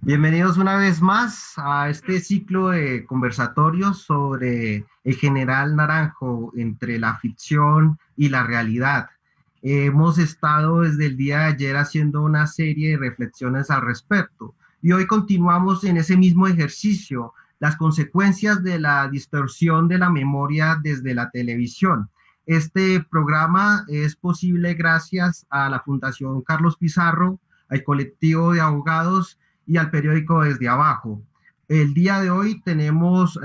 Bienvenidos una vez más a este ciclo de conversatorios sobre el general Naranjo entre la ficción y la realidad. Hemos estado desde el día de ayer haciendo una serie de reflexiones al respecto y hoy continuamos en ese mismo ejercicio, las consecuencias de la distorsión de la memoria desde la televisión. Este programa es posible gracias a la Fundación Carlos Pizarro, al colectivo de abogados y al periódico Desde Abajo. El día de hoy tenemos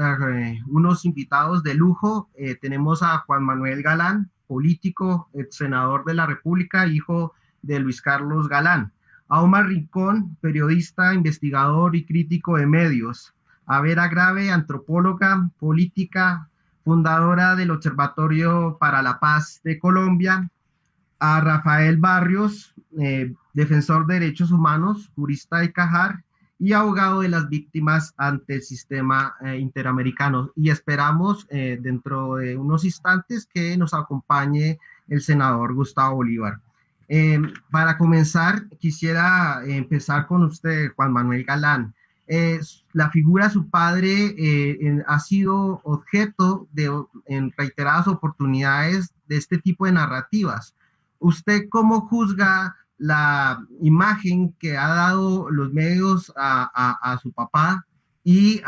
unos invitados de lujo. Tenemos a Juan Manuel Galán, político, ex senador de la República, hijo de Luis Carlos Galán. A Omar Rincón, periodista, investigador y crítico de medios. A Vera Grave, antropóloga, política, fundadora del Observatorio para la Paz de Colombia. A Rafael Barrios, defensor de derechos humanos, jurista de Cajar y abogado de las víctimas ante el sistema interamericano. Y esperamos dentro de unos instantes que nos acompañe el senador Gustavo Bolívar. Para comenzar, quisiera empezar con usted, Juan Manuel Galán. La figura de su padre ha sido objeto en reiteradas oportunidades de este tipo de narrativas. ¿Usted cómo juzga la imagen que ha dado los medios a su papá y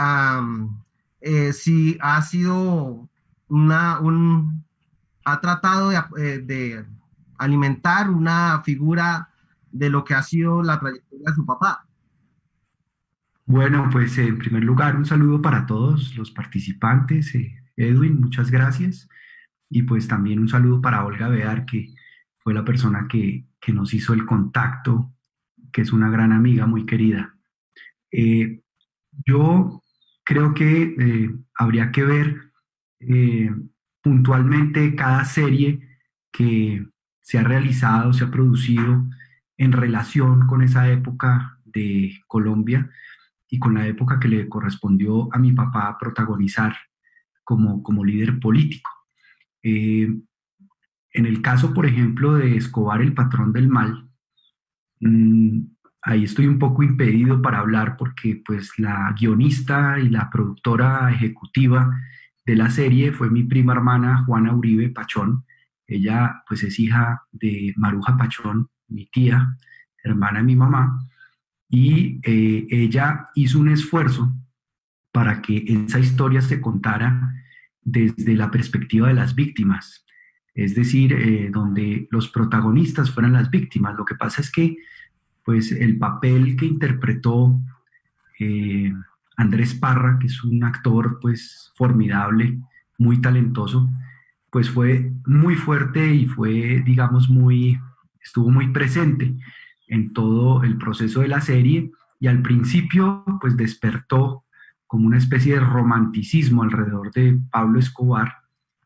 si ha sido ha tratado de alimentar una figura de lo que ha sido la trayectoria de su papá? Bueno, pues en primer lugar, un saludo para todos los participantes. Edwin, muchas gracias. Y pues también un saludo para Olga Bear, que fue la persona que nos hizo el contacto, que es una gran amiga, muy querida. Eh, yo creo que habría que ver eh, puntualmente cada serie que se ha realizado, se ha producido en relación con esa época de Colombia y con la época que le correspondió a mi papá protagonizar como líder político. Eh, en el caso, por ejemplo, de Escobar, el patrón del mal, mmm, ahí estoy un poco impedido para hablar porque pues la guionista y la productora ejecutiva de la serie fue mi prima hermana Juana Uribe Pachón. Ella pues es hija de Maruja Pachón, mi tía, hermana de mi mamá, y ella hizo un esfuerzo para que esa historia se contara desde la perspectiva de las víctimas, es decir, donde los protagonistas fueran las víctimas. Lo que pasa es que pues, el papel que interpretó eh, Andrés Parra, que es un actor pues, formidable, muy talentoso, pues fue muy fuerte y fue, digamos, estuvo muy presente en todo el proceso de la serie y al principio pues despertó como una especie de romanticismo alrededor de Pablo Escobar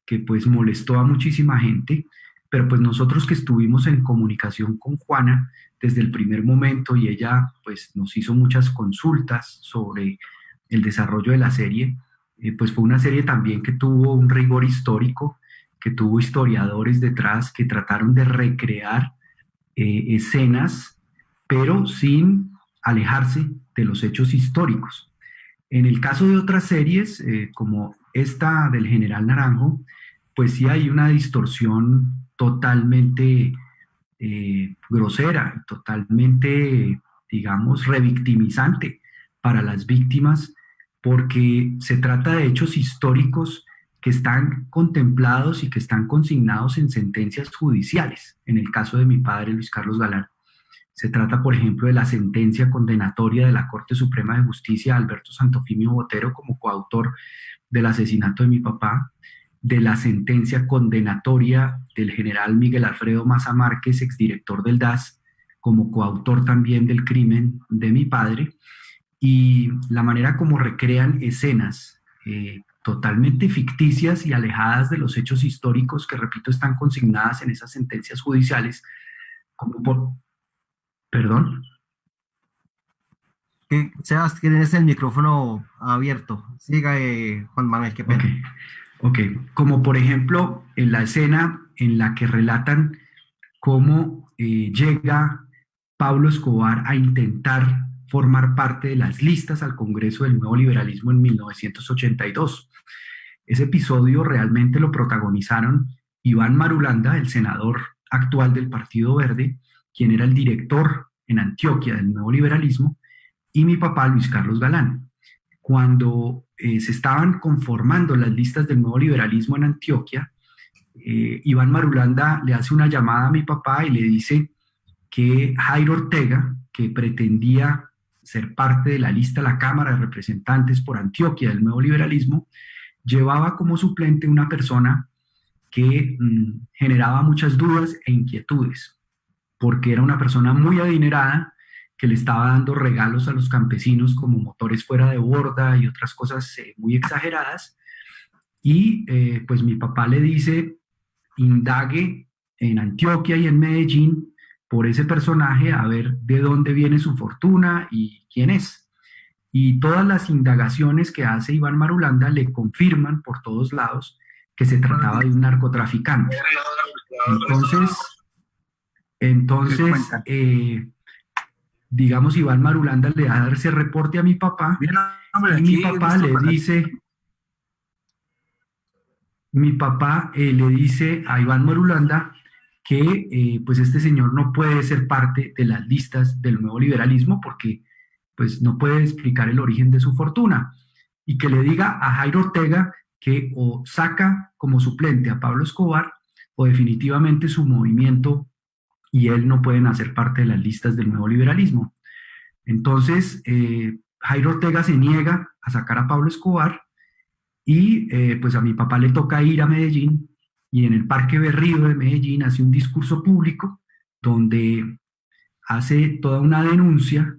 que pues molestó a muchísima gente, pero pues nosotros que estuvimos en comunicación con Juana desde el primer momento y ella pues nos hizo muchas consultas sobre el desarrollo de la serie, pues fue una serie también que tuvo un rigor histórico, que tuvo historiadores detrás que trataron de recrear escenas, pero sin alejarse de los hechos históricos. En el caso de otras series, como esta del General Naranjo, pues sí hay una distorsión totalmente grosera, totalmente, digamos, revictimizante para las víctimas, porque se trata de hechos históricos que están contemplados y que están consignados en sentencias judiciales. En el caso de mi padre, Luis Carlos Galán, se trata, por ejemplo, de la sentencia condenatoria de la Corte Suprema de Justicia a Alberto Santofimio Botero como coautor del asesinato de mi papá, de la sentencia condenatoria del general Miguel Alfredo Maza Márquez, exdirector del DAS, como coautor también del crimen de mi padre, y la manera como recrean escenas totalmente ficticias y alejadas de los hechos históricos que, repito, están consignadas en esas sentencias judiciales, como por, perdón. Sebas, tienes el micrófono abierto. Siga, Juan Manuel, qué Ok, pena. ok. Como por ejemplo en la escena en la que relatan cómo llega Pablo Escobar a intentar formar parte de las listas al Congreso del Nuevo Liberalismo en 1982. Ese episodio realmente lo protagonizaron Iván Marulanda, el senador actual del Partido Verde, quien era el director en Antioquia del Nuevo Liberalismo, y mi papá, Luis Carlos Galán. Cuando se estaban conformando las listas del Nuevo Liberalismo en Antioquia, Iván Marulanda le hace una llamada a mi papá y le dice que Jairo Ortega, que pretendía ser parte de la lista de la Cámara de Representantes por Antioquia del Nuevo Liberalismo, llevaba como suplente una persona que generaba muchas dudas e inquietudes, porque era una persona muy adinerada que le estaba dando regalos a los campesinos como motores fuera de borda y otras cosas muy exageradas. Y pues mi papá le dice, indague en Antioquia y en Medellín por ese personaje a ver de dónde viene su fortuna y quién es. Y todas las indagaciones que hace Iván Marulanda le confirman por todos lados que se trataba de un narcotraficante. Entonces digamos, Iván Marulanda le da ese reporte a mi papá y mi papá le dice a Iván Marulanda que pues este señor no puede ser parte de las listas del nuevo liberalismo porque pues no puede explicar el origen de su fortuna, y que le diga a Jairo Ortega que o saca como suplente a Pablo Escobar o definitivamente su movimiento y él no pueden hacer parte de las listas del nuevo liberalismo. Entonces, Jairo Ortega se niega a sacar a Pablo Escobar y pues a mi papá le toca ir a Medellín y en el Parque Berrío de Medellín hace un discurso público donde hace toda una denuncia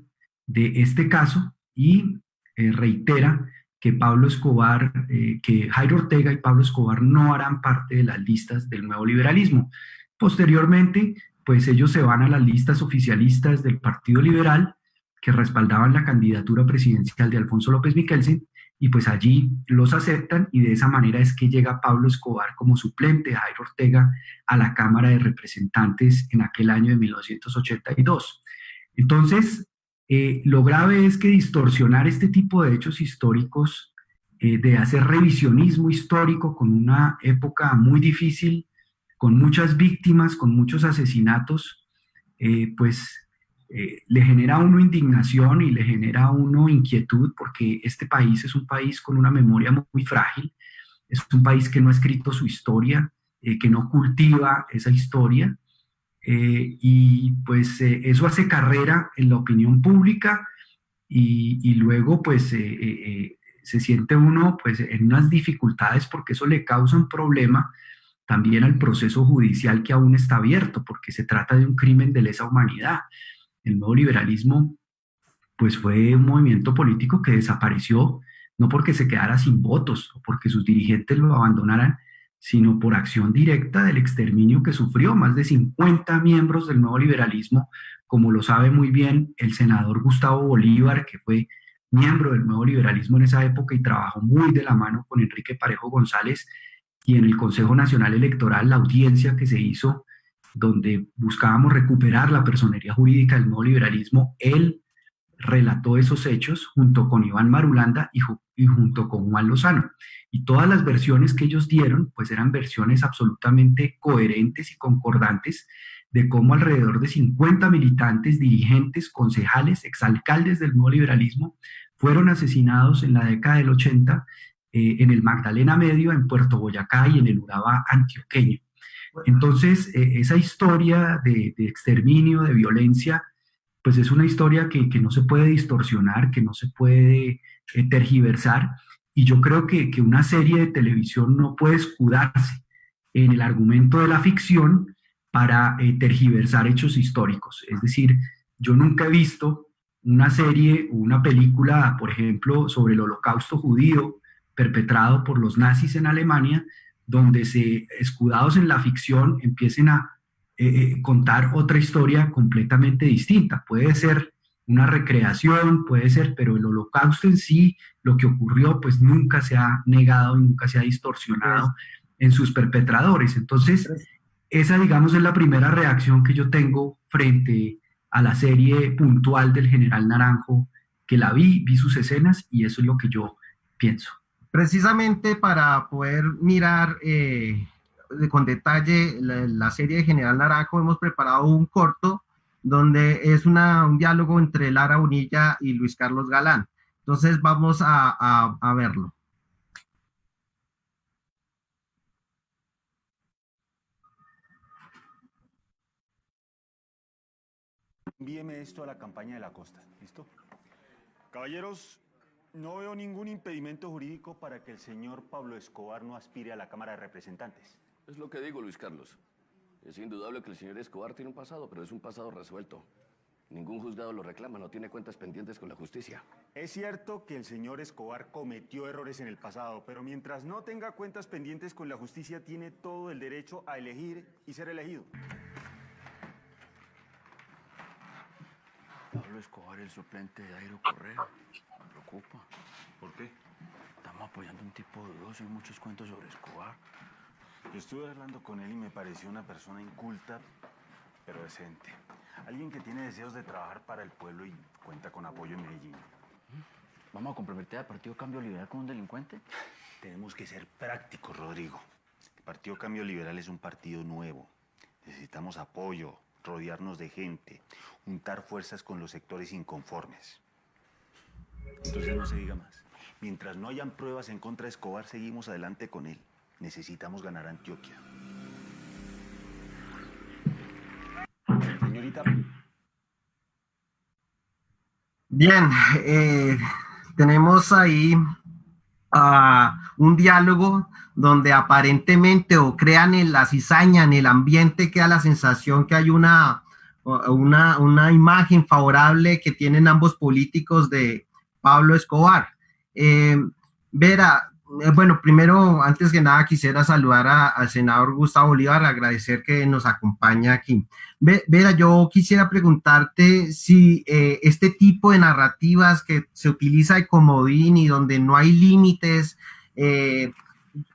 de este caso y reitera que Pablo Escobar, que Jairo Ortega y Pablo Escobar no harán parte de las listas del nuevo liberalismo. Posteriormente, pues ellos se van a las listas oficialistas del Partido Liberal que respaldaban la candidatura presidencial de Alfonso López Miquelsen, y pues allí los aceptan y de esa manera es que llega Pablo Escobar como suplente de Jairo Ortega a la Cámara de Representantes en aquel año de 1982. Entonces, lo grave es que distorsionar este tipo de hechos históricos, de hacer revisionismo histórico con una época muy difícil, con muchas víctimas, con muchos asesinatos, le genera a uno indignación y le genera a uno inquietud, porque este país es un país con una memoria muy frágil, es un país que no ha escrito su historia, que no cultiva esa historia, y pues eso hace carrera en la opinión pública y luego pues se siente uno pues en unas dificultades porque eso le causa un problema también al proceso judicial que aún está abierto, porque se trata de un crimen de lesa humanidad. El nuevo liberalismo pues fue un movimiento político que desapareció no porque se quedara sin votos o porque sus dirigentes lo abandonaran, sino por acción directa del exterminio que sufrió más de 50 miembros del nuevo liberalismo, como lo sabe muy bien el senador Gustavo Bolívar, que fue miembro del nuevo liberalismo en esa época y trabajó muy de la mano con Enrique Parejo González, y en el Consejo Nacional Electoral, la audiencia que se hizo donde buscábamos recuperar la personería jurídica del nuevo liberalismo, él relató esos hechos junto con Iván Marulanda y junto con Juan Lozano. Y todas las versiones que ellos dieron, pues eran versiones absolutamente coherentes y concordantes de cómo alrededor de 50 militantes, dirigentes, concejales, exalcaldes del nuevo liberalismo fueron asesinados en la década del 80 en el Magdalena Medio, en Puerto Boyacá y en el Urabá antioqueño. Entonces, esa historia de exterminio, de violencia, pues es una historia que no se puede distorsionar, que no se puede tergiversar, y yo creo que una serie de televisión no puede escudarse en el argumento de la ficción para tergiversar hechos históricos. Es decir, yo nunca he visto una serie o una película, por ejemplo, sobre el holocausto judío perpetrado por los nazis en Alemania, donde escudados en la ficción, empiecen a contar otra historia completamente distinta. Puede ser una recreación, puede ser, pero el holocausto en sí, lo que ocurrió, pues nunca se ha negado y nunca se ha distorsionado en sus perpetradores. Entonces, esa, digamos, es la primera reacción que yo tengo frente a la serie puntual del General Naranjo, que la vi sus escenas y eso es lo que yo pienso. Precisamente para poder mirar con detalle la serie de General Naranjo, hemos preparado un corto donde es un diálogo entre Lara Bonilla y Luis Carlos Galán. Entonces vamos a verlo. Envíeme esto a la campaña de la costa, ¿listo? Caballeros, no veo ningún impedimento jurídico para que el señor Pablo Escobar no aspire a la Cámara de Representantes. Es lo que digo, Luis Carlos. Es indudable que el señor Escobar tiene un pasado, pero es un pasado resuelto. Ningún juzgado lo reclama, no tiene cuentas pendientes con la justicia. Es cierto que el señor Escobar cometió errores en el pasado, pero mientras no tenga cuentas pendientes con la justicia, tiene todo el derecho a elegir y ser elegido. Pablo Escobar, el suplente de Dairo Correa. Me preocupa. ¿Por qué? Estamos apoyando a un tipo dudoso y muchos cuentos sobre Escobar. Yo estuve hablando con él y me pareció una persona inculta, pero decente. Alguien que tiene deseos de trabajar para el pueblo y cuenta con apoyo en Medellín. ¿Vamos a comprometer al Partido Cambio Liberal con un delincuente? Tenemos que ser prácticos, Rodrigo. El Partido Cambio Liberal es un partido nuevo. Necesitamos apoyo, rodearnos de gente, juntar fuerzas con los sectores inconformes. Entonces no se diga más. Mientras no hayan pruebas en contra de Escobar, seguimos adelante con él. Necesitamos ganar Antioquia. Señorita. Bien, tenemos ahí un diálogo donde aparentemente o crean en la cizaña, en el ambiente, queda la sensación que hay una imagen favorable que tienen ambos políticos de Pablo Escobar. Vera, bueno, primero, antes que nada, quisiera saludar al senador Gustavo Bolívar, agradecer que nos acompaña aquí. Vera, yo quisiera preguntarte si este tipo de narrativas que se utiliza de comodín y donde no hay límites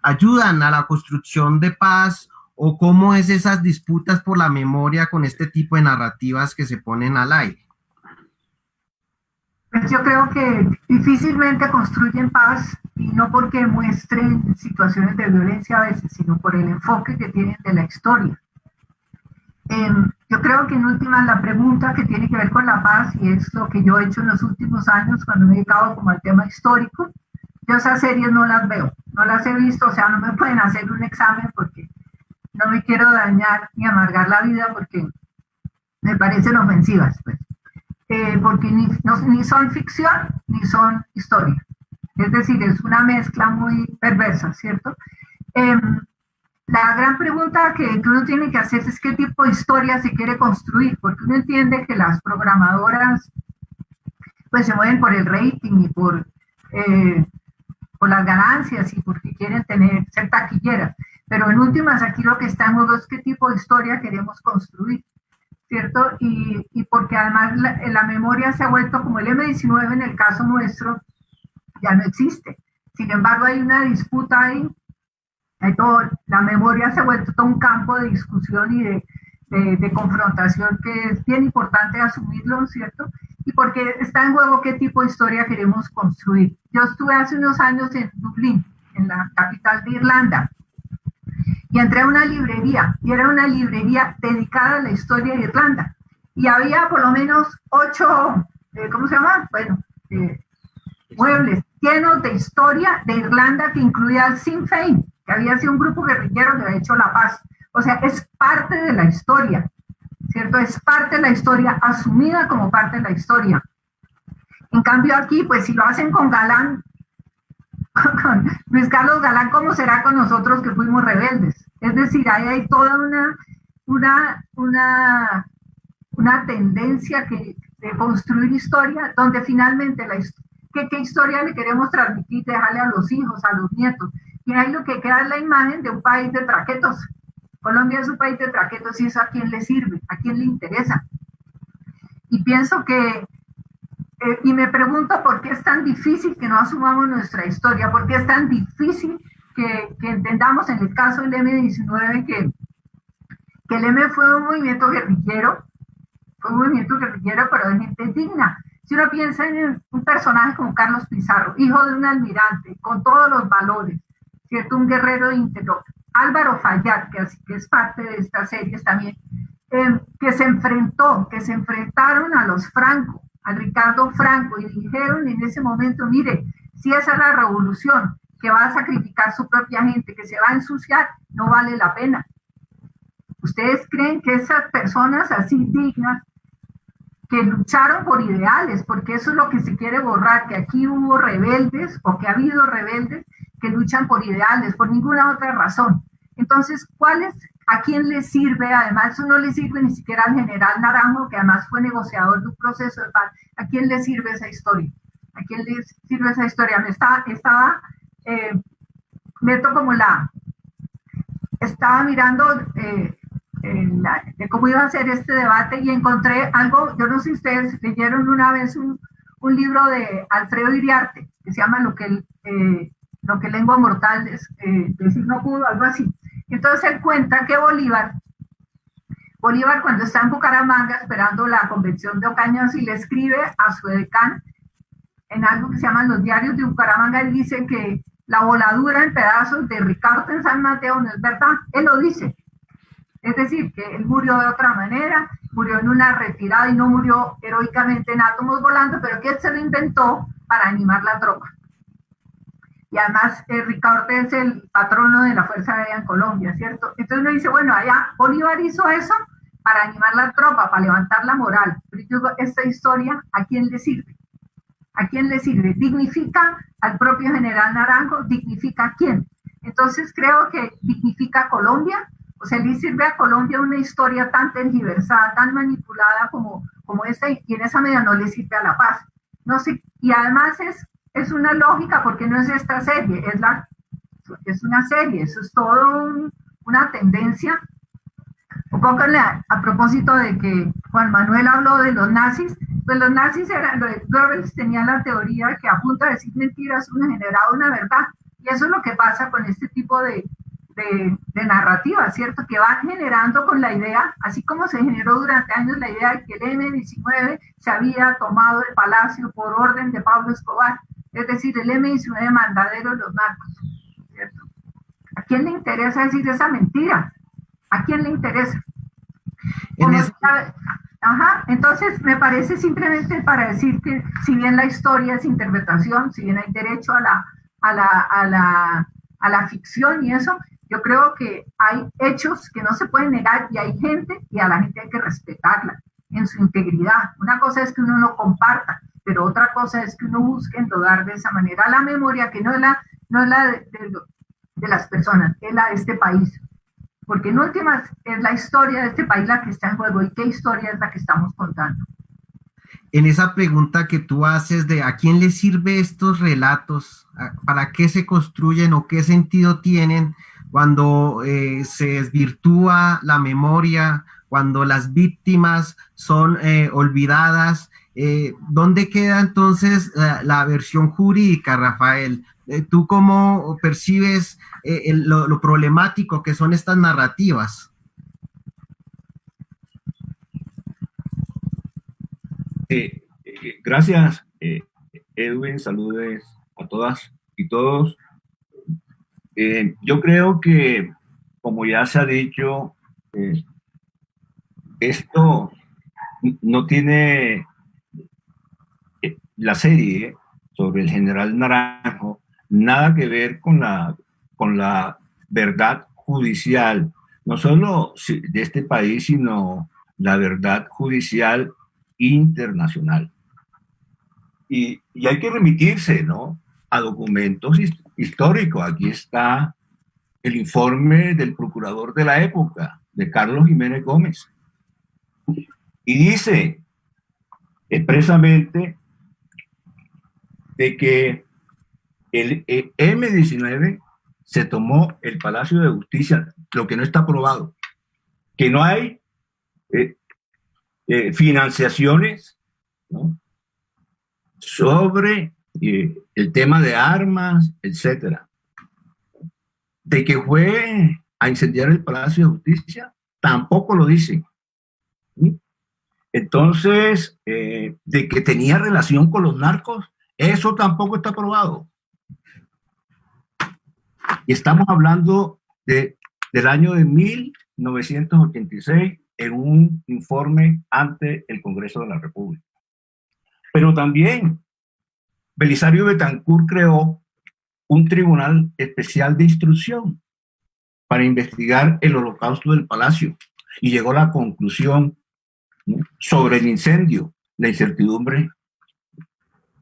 ayudan a la construcción de paz, o cómo es esas disputas por la memoria con este tipo de narrativas que se ponen al aire. Pues yo creo que difícilmente construyen paz, y no porque muestren situaciones de violencia a veces, sino por el enfoque que tienen de la historia. Yo creo que en última la pregunta que tiene que ver con la paz, y es lo que yo he hecho en los últimos años cuando me he dedicado como al tema histórico, yo esas series no las veo, no las he visto, o sea, no me pueden hacer un examen porque no me quiero dañar ni amargar la vida porque me parecen ofensivas, pues. Porque ni son ficción ni son historia. Es decir, es una mezcla muy perversa, ¿cierto? La gran pregunta que uno tiene que hacer es qué tipo de historia se quiere construir, porque uno entiende que las programadoras pues se mueven por el rating y por las ganancias y porque quieren ser taquilleras, pero en últimas aquí lo que está en juego es qué tipo de historia queremos construir, ¿cierto? Y porque además la memoria se ha vuelto como el M-19 en el caso nuestro, ya no existe. Sin embargo, hay una disputa ahí, la memoria se ha vuelto todo un campo de discusión y de confrontación que es bien importante asumirlo, ¿cierto? Y porque está en juego qué tipo de historia queremos construir. Yo estuve hace unos años en Dublín, en la capital de Irlanda, y entré a una librería, y era una librería dedicada a la historia de Irlanda. Y había por lo menos 8, ¿cómo se llama? Bueno, muebles llenos de historia de Irlanda que incluía al Sinn Féin, que había sido un grupo guerrillero que había hecho la paz. O sea, es parte de la historia, ¿cierto? Es parte de la historia, asumida como parte de la historia. En cambio aquí, pues si lo hacen con Galán, con Luis Carlos Galán, ¿cómo será con nosotros que fuimos rebeldes? Es decir, ahí hay toda una tendencia de construir historia, donde finalmente ¿qué historia le queremos transmitir, dejarle a los hijos, a los nietos? Y ahí lo que queda es la imagen de un país de traquetos. Colombia es un país de traquetos, y eso a quién le sirve, a quién le interesa. Y pienso que y me pregunto por qué es tan difícil que no asumamos nuestra historia, por qué es tan difícil que entendamos en el caso del M-19 que el M fue un movimiento guerrillero, fue un movimiento guerrillero, pero de gente digna. Si uno piensa en un personaje como Carlos Pizarro, hijo de un almirante, con todos los valores, ¿cierto? Un guerrero íntegro. Álvaro Fallat, que es parte de estas series también, que se enfrentaron a los Franco, a Ricardo Franco, y dijeron en ese momento, mire, si esa es la revolución, que va a sacrificar su propia gente, que se va a ensuciar, no vale la pena. ¿Ustedes creen que esas personas así dignas, que lucharon por ideales, porque eso es lo que se quiere borrar, que aquí hubo rebeldes o que ha habido rebeldes que luchan por ideales, por ninguna otra razón? Entonces, ¿a quién le sirve? Además, eso no le sirve ni siquiera al general Naranjo, que además fue negociador de un proceso de paz. ¿A quién le sirve esa historia? ¿A quién le sirve esa historia? Estaba mirando de cómo iba a ser este debate y encontré algo. Yo no sé si ustedes leyeron una vez un libro de Alfredo Iriarte que se llama Lo que lengua mortal decir no pudo, algo así. Entonces él cuenta que Bolívar cuando está en Bucaramanga esperando la convención de Ocaña, y le escribe a su edecán en algo que se llaman los diarios de Bucaramanga, él dice que la voladura en pedazos de Ricardo en San Mateo no es verdad. Él lo dice. Es decir, que él murió de otra manera, murió en una retirada y no murió heroicamente en átomos volando, pero que él se lo inventó para animar la tropa. Y además Ricardo es el patrono de la Fuerza Aérea en Colombia, ¿cierto? Entonces uno dice, bueno, allá Bolívar hizo eso para animar la tropa, para levantar la moral. Pero yo digo, esta historia, ¿a quién le sirve? ¿A quién le sirve? ¿Dignifica al propio general Naranjo? ¿Dignifica a quién? Entonces creo que dignifica a Colombia. O sea, le sirve a Colombia una historia tan tergiversada, tan manipulada como esta, y en esa medida no le sirve a la paz. No sé, y además es una lógica, porque no es esta serie, es una serie, eso es todo una tendencia. Un poco a propósito de que Juan Manuel habló de los nazis, pues los nazis Goebbels tenía la teoría que a punto de decir mentiras uno generaba una verdad, y eso es lo que pasa con este tipo de narrativa, ¿cierto? Que van generando con la idea, así como se generó durante años la idea de que el M-19 se había tomado el palacio por orden de Pablo Escobar, es decir, el M-19 mandadero de los narcos, ¿cierto? ¿A quién le interesa decir esa mentira? ¿A quién le interesa? Entonces me parece simplemente para decir que si bien la historia es interpretación, si bien hay derecho a la ficción y eso, yo creo que hay hechos que no se pueden negar y hay gente, y a la gente hay que respetarla en su integridad. Una cosa es que uno no comparta, pero otra cosa es que uno busque endodar de esa manera la memoria, que no es la de las personas, es la de este país. Porque en últimas es la historia de este país la que está en juego, y qué historia es la que estamos contando. En esa pregunta que tú haces de a quién le sirve estos relatos, para qué se construyen o qué sentido tienen cuando se desvirtúa la memoria, cuando las víctimas son olvidadas, ¿dónde queda entonces la versión jurídica, Rafael? ¿Tú cómo percibes lo problemático que son estas narrativas? Gracias, Edwin, saludes a todas y todos. Yo creo que, como ya se ha dicho, esto no tiene la serie sobre el general Naranjo nada que ver con la verdad judicial, no solo de este país, sino la verdad judicial internacional. Y hay que remitirse, ¿no?, a documentos históricos. Aquí está el informe del procurador de la época, de Carlos Jiménez Gómez, y dice expresamente de que el M-19 se tomó el Palacio de Justicia, lo que no está probado, que no hay financiaciones, ¿no?, sobre el tema de armas, etcétera. De que fue a incendiar el Palacio de Justicia, tampoco lo dicen. ¿Sí? Entonces, de que tenía relación con los narcos, eso tampoco está probado. Y estamos hablando del año de 1986 en un informe ante el Congreso de la República. Pero también Belisario Betancur creó un tribunal especial de instrucción para investigar el holocausto del Palacio y llegó a la conclusión, ¿no?, sobre el incendio, la incertidumbre.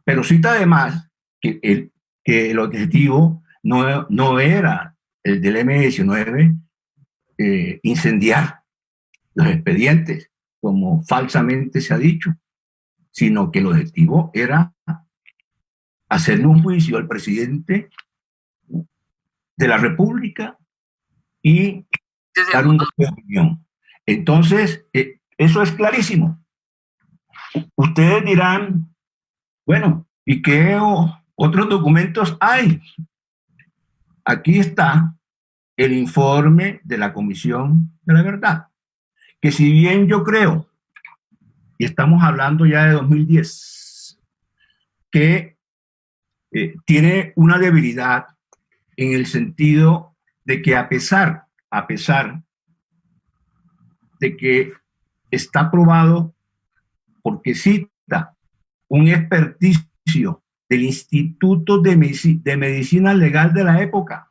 Pero cita además que el objetivo no era el del M-19 incendiar los expedientes, como falsamente se ha dicho, sino que el objetivo era hacerle un juicio al presidente de la República y dar un golpe de opinión. Entonces, eso es clarísimo. Ustedes dirán, bueno, ¿y qué otros documentos hay? Aquí está el informe de la Comisión de la Verdad, que si bien yo creo, y estamos hablando ya de 2010, que tiene una debilidad en el sentido de que a pesar de que está probado, porque cita un experticio del Instituto de Medicina Legal de la época,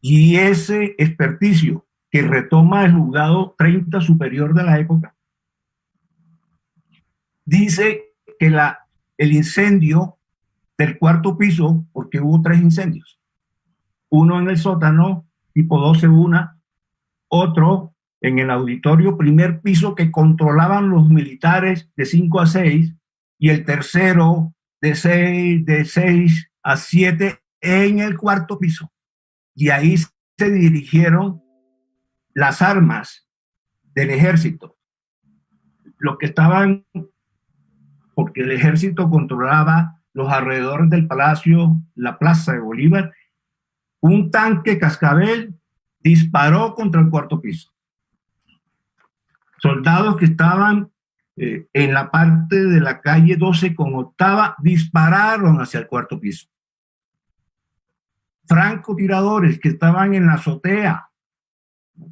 y ese experticio que retoma el juzgado 30 superior de la época, dice que el incendio del cuarto piso, porque hubo 3 incendios, uno en el sótano, tipo 12-1, otro en el auditorio primer piso que controlaban los militares de 5 a 6, y el tercero de 6 a 7 en el cuarto piso. Y ahí se dirigieron las armas del ejército. Los que estaban, porque el ejército controlaba los alrededores del palacio, la plaza de Bolívar, un tanque cascabel disparó contra el cuarto piso. Soldados que estaban en la parte de la calle 12 con octava dispararon hacia el cuarto piso. Francotiradores que estaban en la azotea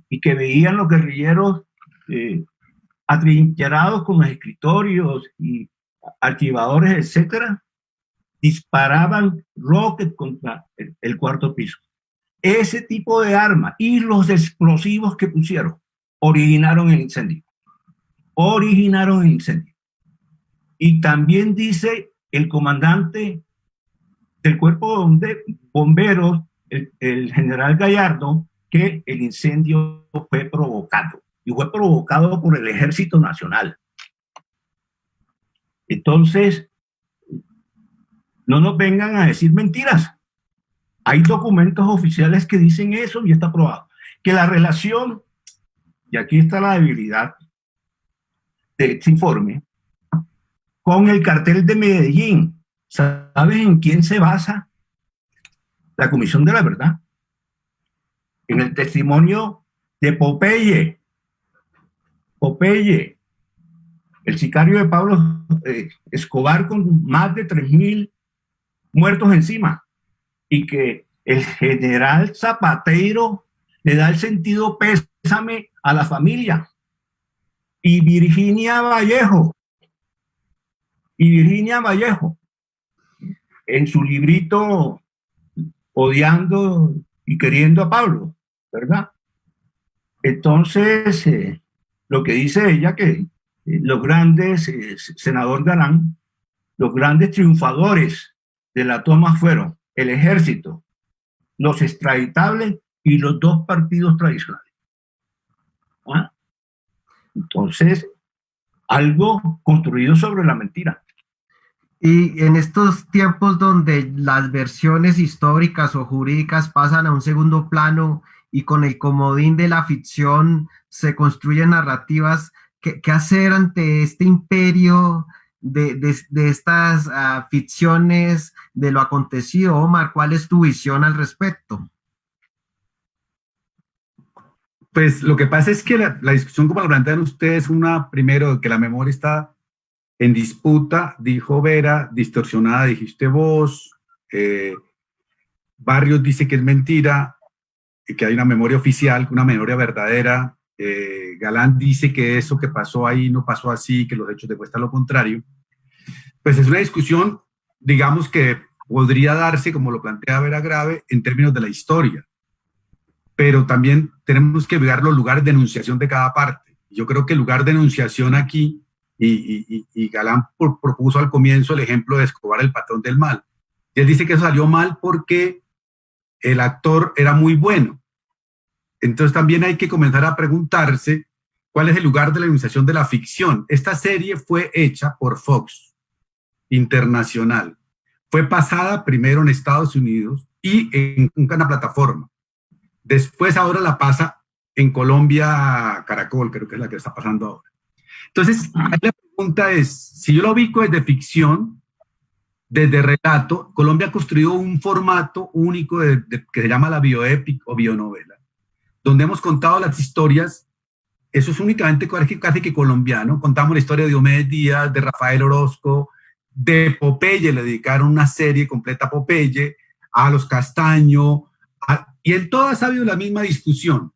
y que veían los guerrilleros atrincherados con los escritorios y archivadores, etcétera, disparaban rocket contra el cuarto piso. Ese tipo de arma y los explosivos que pusieron originaron el incendio. Y también dice el comandante del cuerpo de bomberos, el general Gallardo, que el incendio fue provocado, y fue provocado por el Ejército Nacional. Entonces, no nos vengan a decir mentiras. Hay documentos oficiales que dicen eso y está probado. Que la relación, y aquí está la debilidad de este informe, con el cartel de Medellín. ¿Sabes en quién se basa la Comisión de la Verdad? En el testimonio de Popeye, el sicario de Pablo Escobar, con más de 3.000 muertos encima, y que el general Zapatero le da el sentido pésame a la familia. Y Virginia Vallejo, en su librito Odiando y Queriendo a Pablo, ¿verdad? Entonces, lo que dice ella, que los grandes, senador Galán, los grandes triunfadores de la toma fueron el ejército, los extraditables y los 2 partidos tradicionales. ¿Ah? Entonces, algo construido sobre la mentira. Y en estos tiempos donde las versiones históricas o jurídicas pasan a un segundo plano y con el comodín de la ficción se construyen narrativas, ¿qué hacer ante este imperio de estas ficciones de lo acontecido? Omar, ¿cuál es tu visión al respecto? Pues lo que pasa es que la discusión, como la plantean ustedes, primero, que la memoria está en disputa, dijo Vera, distorsionada, dijiste vos, Barrios dice que es mentira, que hay una memoria oficial, una memoria verdadera, Galán dice que eso que pasó ahí no pasó así, que los hechos demuestran lo contrario. Pues es una discusión, digamos, que podría darse, como lo plantea Vera Grave, en términos de la historia, pero también tenemos que ver los lugares de enunciación de cada parte. Yo creo que el lugar de enunciación aquí, y Galán propuso al comienzo el ejemplo de Escobar, el patrón del mal. Y él dice que eso salió mal porque el actor era muy bueno. Entonces también hay que comenzar a preguntarse cuál es el lugar de la enunciación de la ficción. Esta serie fue hecha por Fox Internacional. Fue pasada primero en Estados Unidos y en una plataforma. Después ahora la pasa en Colombia Caracol, creo que es la que está pasando ahora. Entonces, ahí la pregunta es, si yo lo ubico desde ficción, desde relato, Colombia ha construido un formato único que se llama la bioepic o bionovela, donde hemos contado las historias, eso es únicamente casi que colombiano, contamos la historia de Diomedes Díaz, de Rafael Orozco, de Popeye, le dedicaron una serie completa a Popeye, a los Castaño, y en todas ha habido la misma discusión.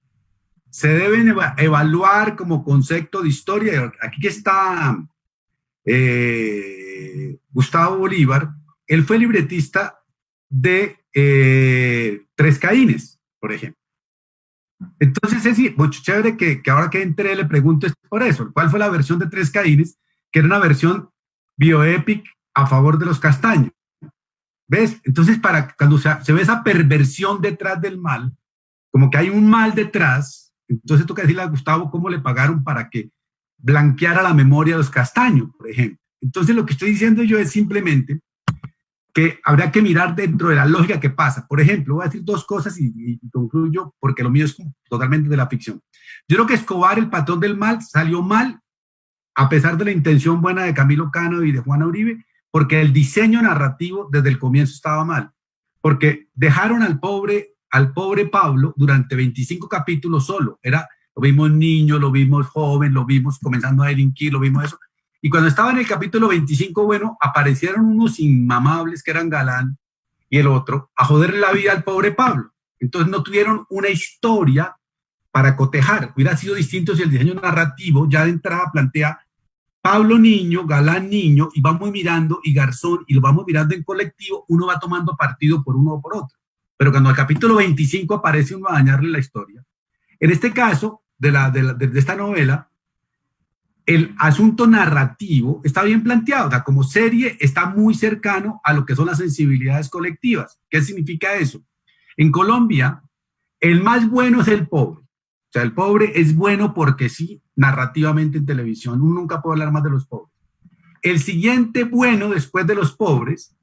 Se deben evaluar como concepto de historia. Aquí está Gustavo Bolívar, él fue libretista de Tres Caínes, por ejemplo. Entonces es mucho chévere que ahora que entré le pregunto por eso, ¿cuál fue la versión de Tres Caínes? Que era una versión bioepic a favor de los Castaños. ¿Ves? Entonces cuando se ve esa perversión detrás del mal, como que hay un mal detrás, entonces toca decirle a Gustavo cómo le pagaron para que blanqueara la memoria de los Castaños, por ejemplo. Entonces lo que estoy diciendo yo es simplemente que habría que mirar dentro de la lógica que pasa. Por ejemplo, voy a decir dos cosas y concluyo, porque lo mío es totalmente de la ficción. Yo creo que Escobar, el patrón del mal, salió mal, a pesar de la intención buena de Camilo Cano y de Juana Uribe, porque el diseño narrativo desde el comienzo estaba mal. Porque dejaron al pobre Pablo durante 25 capítulos solo. Lo vimos niño, lo vimos joven, lo vimos comenzando a delinquir, lo vimos eso. Y cuando estaba en el capítulo 25, bueno, aparecieron unos inmamables que eran Galán y el otro a joderle la vida al pobre Pablo. Entonces no tuvieron una historia para cotejar. Hubiera sido distinto si el diseño narrativo ya de entrada plantea Pablo niño, Galán niño, y vamos mirando, y Garzón, y lo vamos mirando en colectivo, uno va tomando partido por uno o por otro. Pero cuando el capítulo 25 aparece uno a dañarle la historia. En este caso, de esta novela, el asunto narrativo está bien planteado, o sea, como serie está muy cercano a lo que son las sensibilidades colectivas. ¿Qué significa eso? En Colombia, el más bueno es el pobre. O sea, el pobre es bueno porque sí, narrativamente en televisión. Uno nunca puede hablar más de los pobres. El siguiente bueno después de los pobres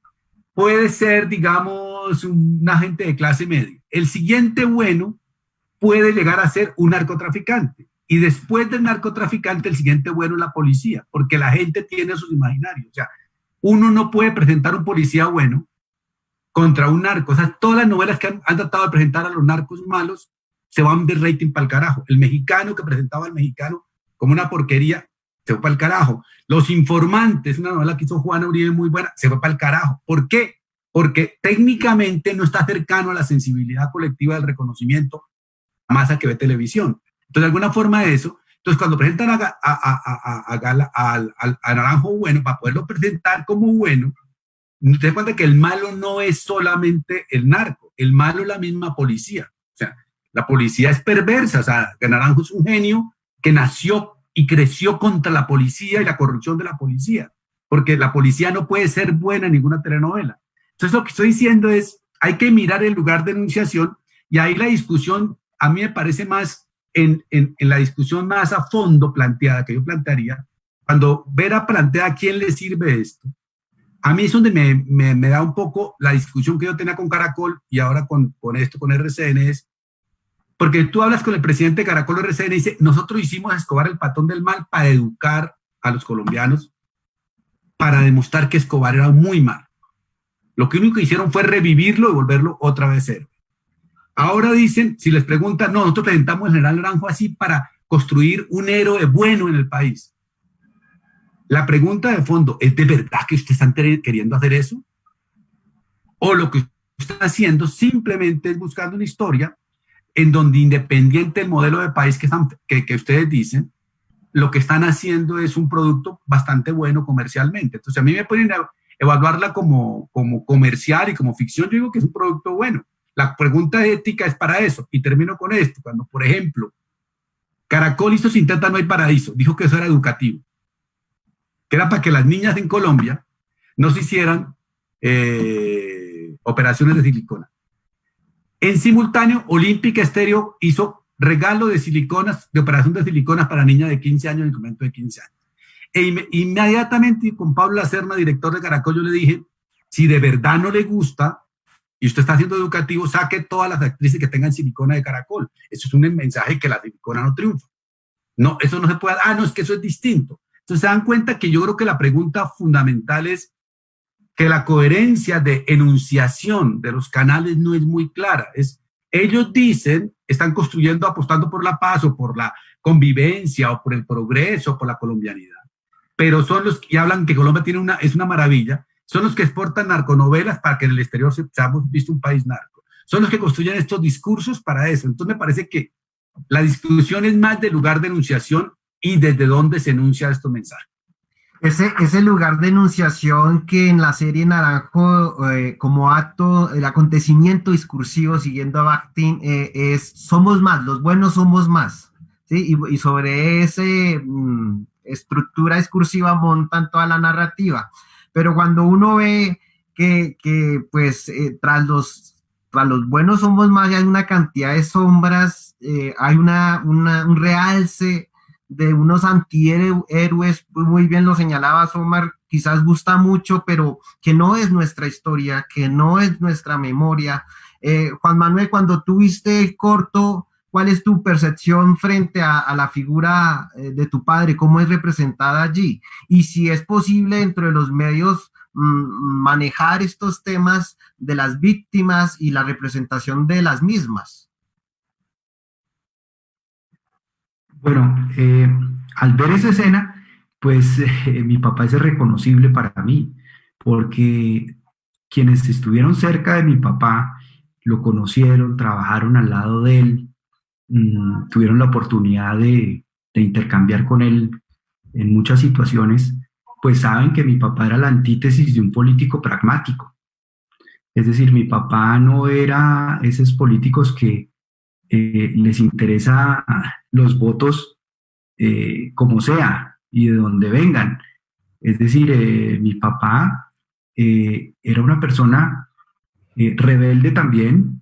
puede ser, digamos, un agente de clase media. El siguiente bueno puede llegar a ser un narcotraficante. Y después del narcotraficante, el siguiente bueno es la policía, porque la gente tiene sus imaginarios. O sea, uno no puede presentar un policía bueno contra un narco. O sea, todas las novelas que han tratado de presentar a los narcos malos se van de rating para el carajo. El mexicano que presentaba al mexicano como una porquería, se fue para el carajo. Los Informantes, una novela que hizo Juana Uribe muy buena, se fue para el carajo. ¿Por qué? Porque técnicamente no está cercano a la sensibilidad colectiva del reconocimiento, la masa que ve televisión. Entonces, de alguna forma eso, entonces cuando presentan a Naranjo bueno, para poderlo presentar como bueno, te das cuenta que el malo no es solamente el narco, el malo es la misma policía. O sea, la policía es perversa, o sea, que Naranjo es un genio que nació y creció contra la policía y la corrupción de la policía, porque la policía no puede ser buena en ninguna telenovela. Entonces lo que estoy diciendo es, hay que mirar el lugar de enunciación, y ahí la discusión a mí me parece más en la discusión más a fondo planteada, que yo plantearía, cuando Vera plantea a quién le sirve esto, a mí es donde me da un poco la discusión que yo tenía con Caracol y ahora con esto, con RCN, es porque tú hablas con el presidente de Caracol RCN y dice, nosotros hicimos a Escobar el patrón del mal para educar a los colombianos, para demostrar que Escobar era muy mal. Lo que único que hicieron fue revivirlo y volverlo otra vez héroe. Ahora dicen, si les preguntan, no, nosotros presentamos el general Naranjo así para construir un héroe bueno en el país. La pregunta de fondo, ¿es de verdad que ustedes están queriendo hacer eso? ¿O lo que están haciendo simplemente es buscando una historia en donde, independiente del modelo de país que ustedes dicen, lo que están haciendo es un producto bastante bueno comercialmente? Entonces, a mí me ponen a evaluarla como comercial y como ficción, yo digo que es un producto bueno. La pregunta ética es para eso. Y termino con esto. Cuando, por ejemplo, Caracol hizo Sin Teta No Hay Paraíso, dijo que eso era educativo, que era para que las niñas en Colombia no se hicieran operaciones de silicona. En simultáneo, Olímpica Estéreo hizo regalo de siliconas, de operación de siliconas para niñas de 15 años en el momento de 15 años. Inmediatamente con Pablo Lacerna, director de Caracol, yo le dije, si de verdad no le gusta y usted está haciendo educativo, saque todas las actrices que tengan silicona de Caracol. Eso es un mensaje que la silicona no triunfa. No, eso no se puede, no, es que eso es distinto. Entonces se dan cuenta que yo creo que la pregunta fundamental es que la coherencia de enunciación de los canales no es muy clara. Ellos dicen, están construyendo, apostando por la paz o por la convivencia o por el progreso o por la colombianidad. Pero son los que hablan que Colombia es una maravilla, son los que exportan narconovelas para que en el exterior seamos visto un país narco. Son los que construyen estos discursos para eso. Entonces me parece que la discusión es más del lugar de enunciación y desde dónde se enuncia estos mensajes. Ese lugar de enunciación que en la serie Naranjo, como acto, el acontecimiento discursivo, siguiendo a Bakhtin, es somos más, los buenos somos más, ¿sí? Y sobre esa estructura discursiva montan toda la narrativa. Pero cuando uno ve que pues, tras los buenos somos más, hay una cantidad de sombras, hay un realce de unos antihéroes, muy bien lo señalaba Omar, quizás gusta mucho, pero que no es nuestra historia, que no es nuestra memoria. Juan Manuel, cuando tú viste el corto, ¿cuál es tu percepción frente a la figura de tu padre? ¿Cómo es representada allí? Y si es posible dentro de los medios manejar estos temas de las víctimas y la representación de las mismas. Bueno, al ver esa escena, pues mi papá es irreconocible para mí, porque quienes estuvieron cerca de mi papá lo conocieron, trabajaron al lado de él, tuvieron la oportunidad de intercambiar con él en muchas situaciones, pues saben que mi papá era la antítesis de un político pragmático. Es decir, mi papá no era esos políticos que les interesa los votos como sea y de donde vengan. Es decir, mi papá era una persona rebelde también,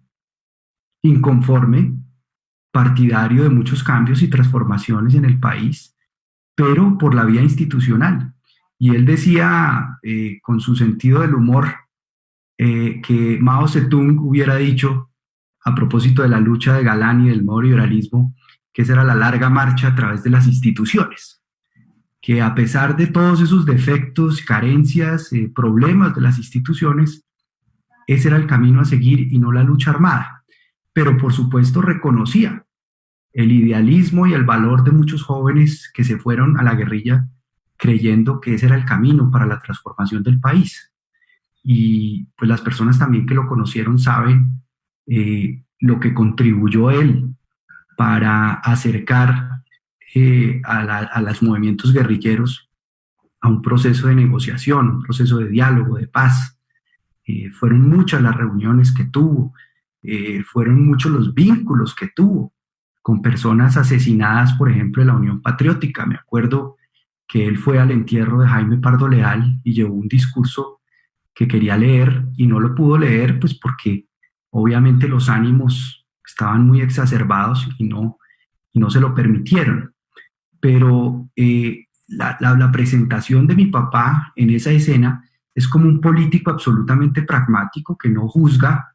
inconforme, partidario de muchos cambios y transformaciones en el país, pero por la vía institucional. Y él decía, con su sentido del humor, que Mao Zedong hubiera dicho, a propósito de la lucha de Galán y del nuevo liberalismo, que esa era la larga marcha a través de las instituciones, que a pesar de todos esos defectos, carencias, problemas de las instituciones, ese era el camino a seguir y no la lucha armada. Pero por supuesto reconocía el idealismo y el valor de muchos jóvenes que se fueron a la guerrilla creyendo que ese era el camino para la transformación del país. Y pues las personas también que lo conocieron saben lo que contribuyó él para acercar a los movimientos guerrilleros a un proceso de negociación, un proceso de diálogo, de paz. Fueron muchas las reuniones que tuvo, fueron muchos los vínculos que tuvo con personas asesinadas, por ejemplo, de la Unión Patriótica. Me acuerdo que él fue al entierro de Jaime Pardo Leal y llevó un discurso que quería leer y no lo pudo leer, pues porque obviamente los ánimos estaban muy exacerbados y no se lo permitieron. Pero la presentación de mi papá en esa escena es como un político absolutamente pragmático que no juzga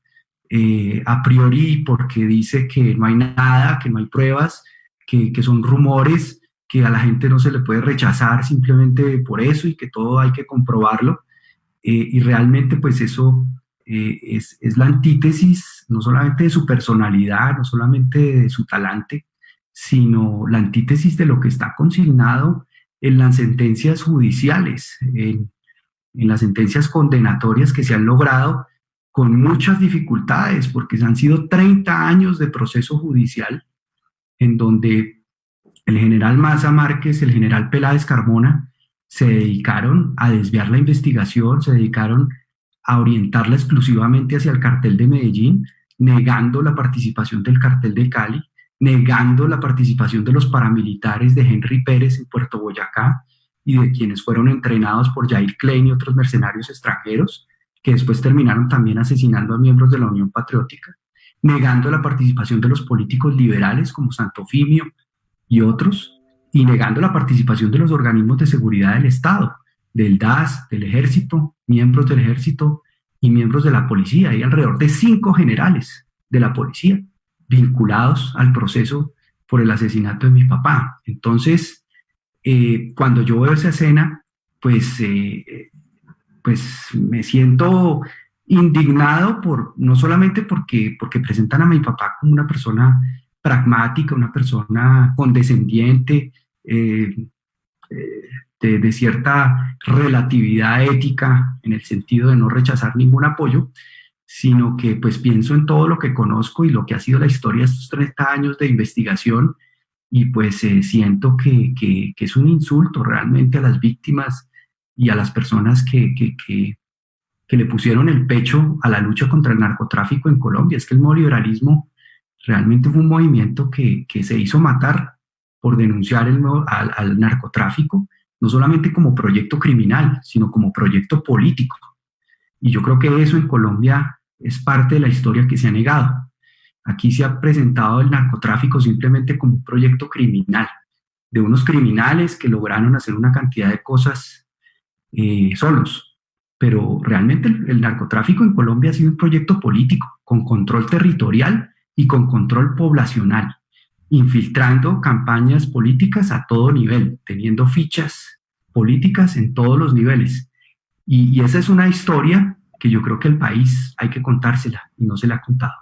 a priori porque dice que no hay nada, que no hay pruebas, que son rumores, que a la gente no se le puede rechazar simplemente por eso y que todo hay que comprobarlo. Y realmente pues eso es la antítesis no solamente de su personalidad, no solamente de su talante, sino la antítesis de lo que está consignado en las sentencias judiciales, en las sentencias condenatorias que se han logrado con muchas dificultades, porque han sido 30 años de proceso judicial en donde el general Maza Márquez, el general Peláez Carmona, se dedicaron a desviar la investigación, se dedicaron a orientarla exclusivamente hacia el cartel de Medellín, negando la participación del cartel de Cali, negando la participación de los paramilitares de Henry Pérez en Puerto Boyacá y de quienes fueron entrenados por Jair Klein y otros mercenarios extranjeros, que después terminaron también asesinando a miembros de la Unión Patriótica, negando la participación de los políticos liberales como Santofimio y otros, y negando la participación de los organismos de seguridad del Estado, del DAS, del Ejército, miembros del Ejército y miembros de la policía. Hay alrededor de 5 generales de la policía vinculados al proceso por el asesinato de mi papá. Entonces, cuando yo veo esa escena, pues me siento indignado no solamente porque presentan a mi papá como una persona pragmática, una persona condescendiente, de cierta relatividad ética en el sentido de no rechazar ningún apoyo, sino que pues pienso en todo lo que conozco y lo que ha sido la historia de estos 30 años de investigación y pues siento que es un insulto realmente a las víctimas y a las personas que le pusieron el pecho a la lucha contra el narcotráfico en Colombia. Es que el neoliberalismo realmente fue un movimiento que se hizo matar por denunciar al narcotráfico, no solamente como proyecto criminal, sino como proyecto político. Y yo creo que eso en Colombia es parte de la historia que se ha negado. Aquí se ha presentado el narcotráfico simplemente como un proyecto criminal, de unos criminales que lograron hacer una cantidad de cosas solos. Pero realmente el narcotráfico en Colombia ha sido un proyecto político, con control territorial y con control poblacional, infiltrando campañas políticas a todo nivel, teniendo fichas políticas en todos los niveles. Y esa es una historia que yo creo que el país hay que contársela y no se la ha contado.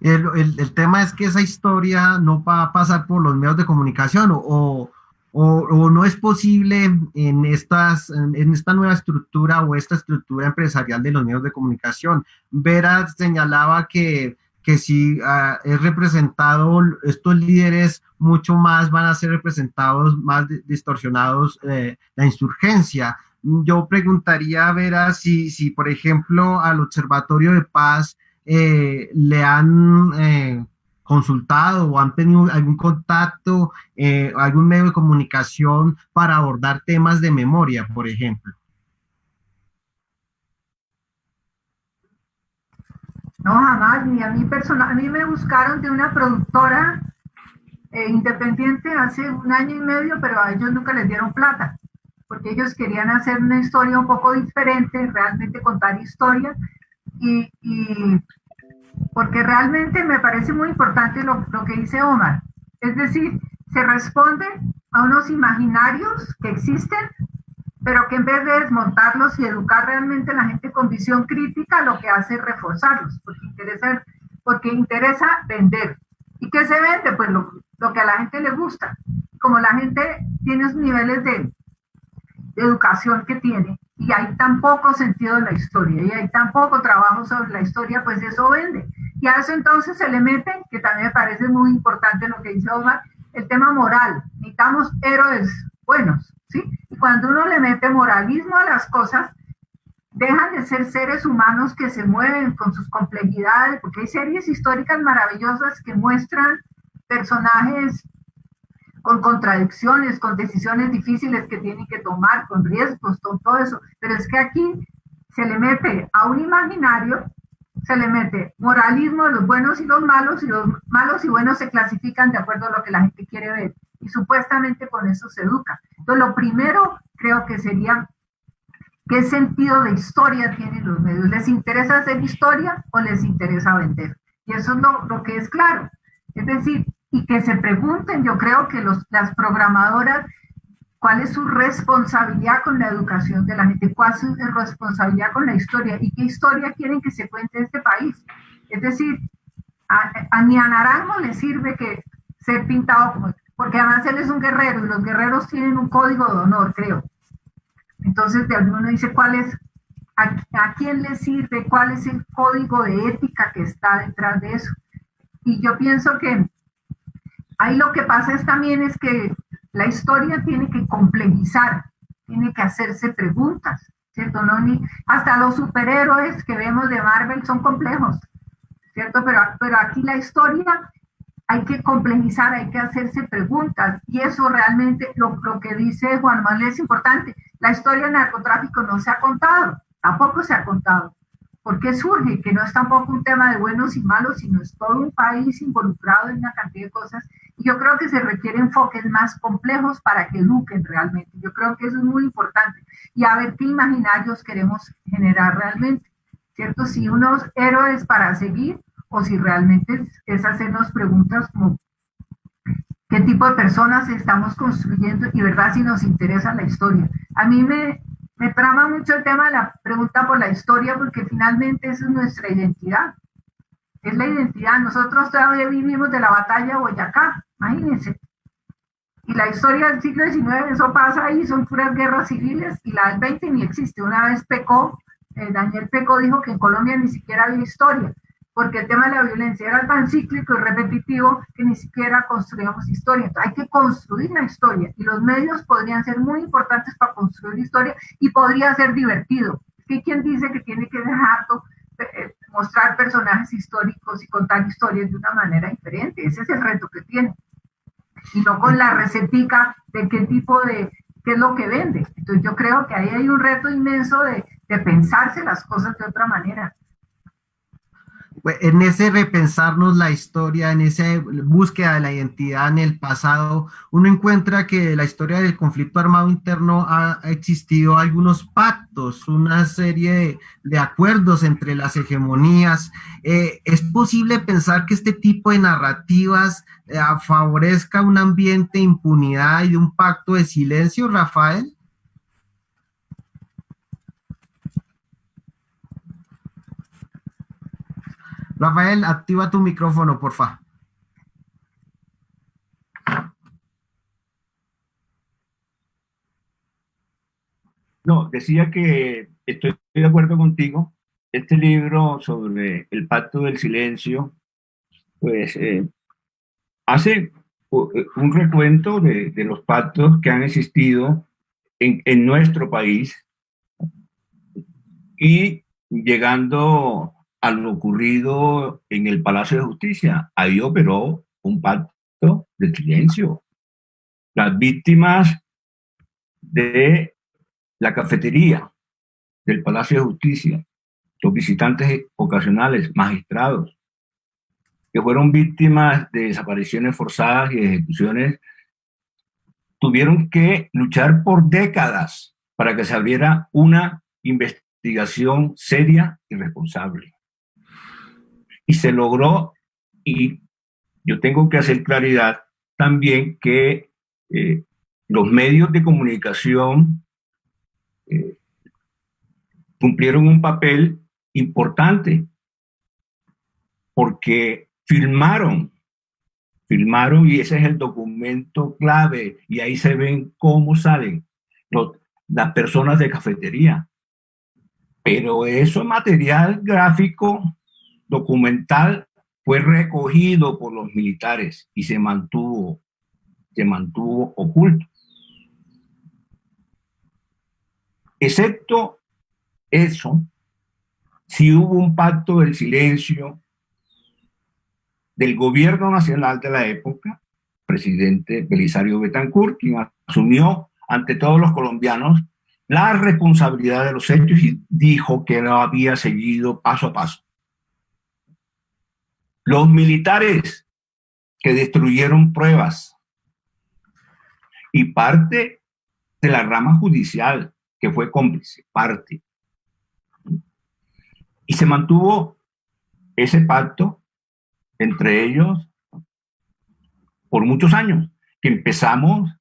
El tema es que esa historia no va a pasar por los medios de comunicación o no es posible en esta nueva estructura o esta estructura empresarial de los medios de comunicación. Vera señalaba que si es representado, estos líderes mucho más van a ser representados, más distorsionados la insurgencia. Yo preguntaría a Vera si por ejemplo, al Observatorio de Paz le han consultado o han tenido algún contacto, algún medio de comunicación para abordar temas de memoria, por ejemplo. No, jamás, ni a mí personal. A mí me buscaron de una productora independiente hace 1 año y medio, pero a ellos nunca les dieron plata, porque ellos querían hacer una historia un poco diferente, realmente contar historia, y porque realmente me parece muy importante lo que dice Omar. Es decir, se responde a unos imaginarios que existen, pero que en vez de desmontarlos y educar realmente a la gente con visión crítica, lo que hace es reforzarlos, porque interesa vender. ¿Y qué se vende? Pues lo que a la gente le gusta. Como la gente tiene esos niveles de educación que tiene, y hay tan poco sentido de la historia, y hay tan poco trabajo sobre la historia, pues eso vende. Y a eso entonces se le mete, que también me parece muy importante lo que dice Omar, el tema moral. Necesitamos héroes buenos, ¿sí? Y cuando uno le mete moralismo a las cosas, dejan de ser seres humanos que se mueven con sus complejidades, porque hay series históricas maravillosas que muestran personajes con contradicciones, con decisiones difíciles que tienen que tomar, con riesgos, con todo eso. Pero es que aquí se le mete a un imaginario, se le mete moralismo de los buenos y los malos y buenos se clasifican de acuerdo a lo que la gente quiere ver. Y supuestamente con eso se educa. Entonces, lo primero creo que sería, ¿qué sentido de historia tienen los medios? ¿Les interesa hacer historia o les interesa vender? Y eso es lo que es claro. Es decir, y que se pregunten, yo creo que las programadoras cuál es su responsabilidad con la educación de la gente, cuál es su responsabilidad con la historia y qué historia quieren que se cuente en este país. Es decir, ni a Naranjo le sirve que ser pintado como, porque además él es un guerrero y los guerreros tienen un código de honor, creo. Entonces, de alguno dice cuál es, a quién le sirve, cuál es el código de ética que está detrás de eso. Y yo pienso que ahí lo que pasa también es que la historia tiene que complejizar, tiene que hacerse preguntas, ¿cierto? No, hasta los superhéroes que vemos de Marvel son complejos, ¿cierto? Pero aquí la historia hay que complejizar, hay que hacerse preguntas, y eso realmente, lo que dice Juan Manuel es importante. La historia del narcotráfico no se ha contado, tampoco se ha contado. ¿Por qué surge? Que no es tampoco un tema de buenos y malos, sino es todo un país involucrado en una cantidad de cosas, y yo creo que se requieren enfoques más complejos para que eduquen realmente. Yo creo que eso es muy importante, y a ver qué imaginarios queremos generar realmente, ¿cierto? Si unos héroes para seguir, o si realmente es hacernos preguntas como qué tipo de personas estamos construyendo y verdad si nos interesa la historia. A mí me trama mucho el tema de la pregunta por la historia, porque finalmente esa es nuestra identidad. Es la identidad. Nosotros todavía vivimos de la batalla de Boyacá, imagínense. Y la historia del siglo XIX, eso pasa ahí, son puras guerras civiles, y la del 20 ni existe. Una vez Pecó, Daniel Pecó dijo que en Colombia ni siquiera había historia, porque el tema de la violencia era tan cíclico y repetitivo que ni siquiera construíamos historia. Entonces hay que construir la historia, y los medios podrían ser muy importantes para construir historia, y podría ser divertido. ¿Qué quien dice que tiene que dejar mostrar personajes históricos y contar historias de una manera diferente? Ese es el reto que tiene. Y no con la recetica de qué es lo que vende. Entonces yo creo que ahí hay un reto inmenso de pensarse las cosas de otra manera. En ese repensarnos la historia, en esa búsqueda de la identidad en el pasado, uno encuentra que la historia del conflicto armado interno ha existido algunos pactos, una serie de acuerdos entre las hegemonías. ¿Es posible pensar que este tipo de narrativas favorezca un ambiente de impunidad y de un pacto de silencio, Rafael? Rafael, activa tu micrófono, por favor. No, decía que estoy de acuerdo contigo. Este libro sobre el pacto del silencio, pues hace un recuento de los pactos que han existido en nuestro país, y llegando a lo ocurrido en el Palacio de Justicia. Ahí operó un pacto de silencio. Las víctimas de la cafetería del Palacio de Justicia, los visitantes ocasionales, magistrados, que fueron víctimas de desapariciones forzadas y ejecuciones, tuvieron que luchar por décadas para que se abriera una investigación seria y responsable. Y se logró, y yo tengo que hacer claridad también que los medios de comunicación cumplieron un papel importante, porque filmaron, y ese es el documento clave, y ahí se ven cómo salen las personas de cafetería. Pero eso, material gráfico, documental, fue recogido por los militares y se mantuvo oculto. Excepto eso, sí hubo un pacto del silencio del gobierno nacional de la época, presidente Belisario Betancourt, quien asumió ante todos los colombianos la responsabilidad de los hechos y dijo que lo había seguido paso a paso. Los militares que destruyeron pruebas y parte de la rama judicial que fue cómplice, parte. Y se mantuvo ese pacto entre ellos por muchos años, que empezamos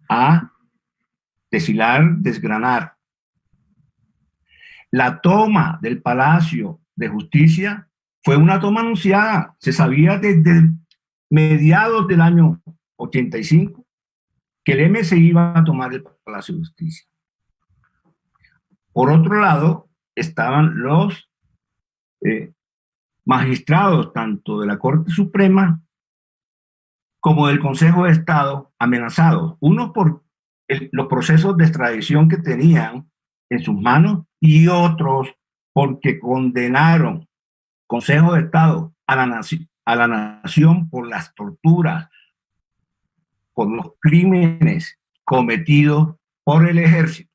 a deshilar, desgranar. La toma del Palacio de Justicia fue una toma anunciada. Se sabía desde mediados del año 85 que el MC iba a tomar el Palacio de Justicia. Por otro lado, estaban los magistrados, tanto de la Corte Suprema como del Consejo de Estado, amenazados. Unos por los procesos de extradición que tenían en sus manos y otros porque condenaron Consejo de Estado a la nación por las torturas, por los crímenes cometidos por el ejército.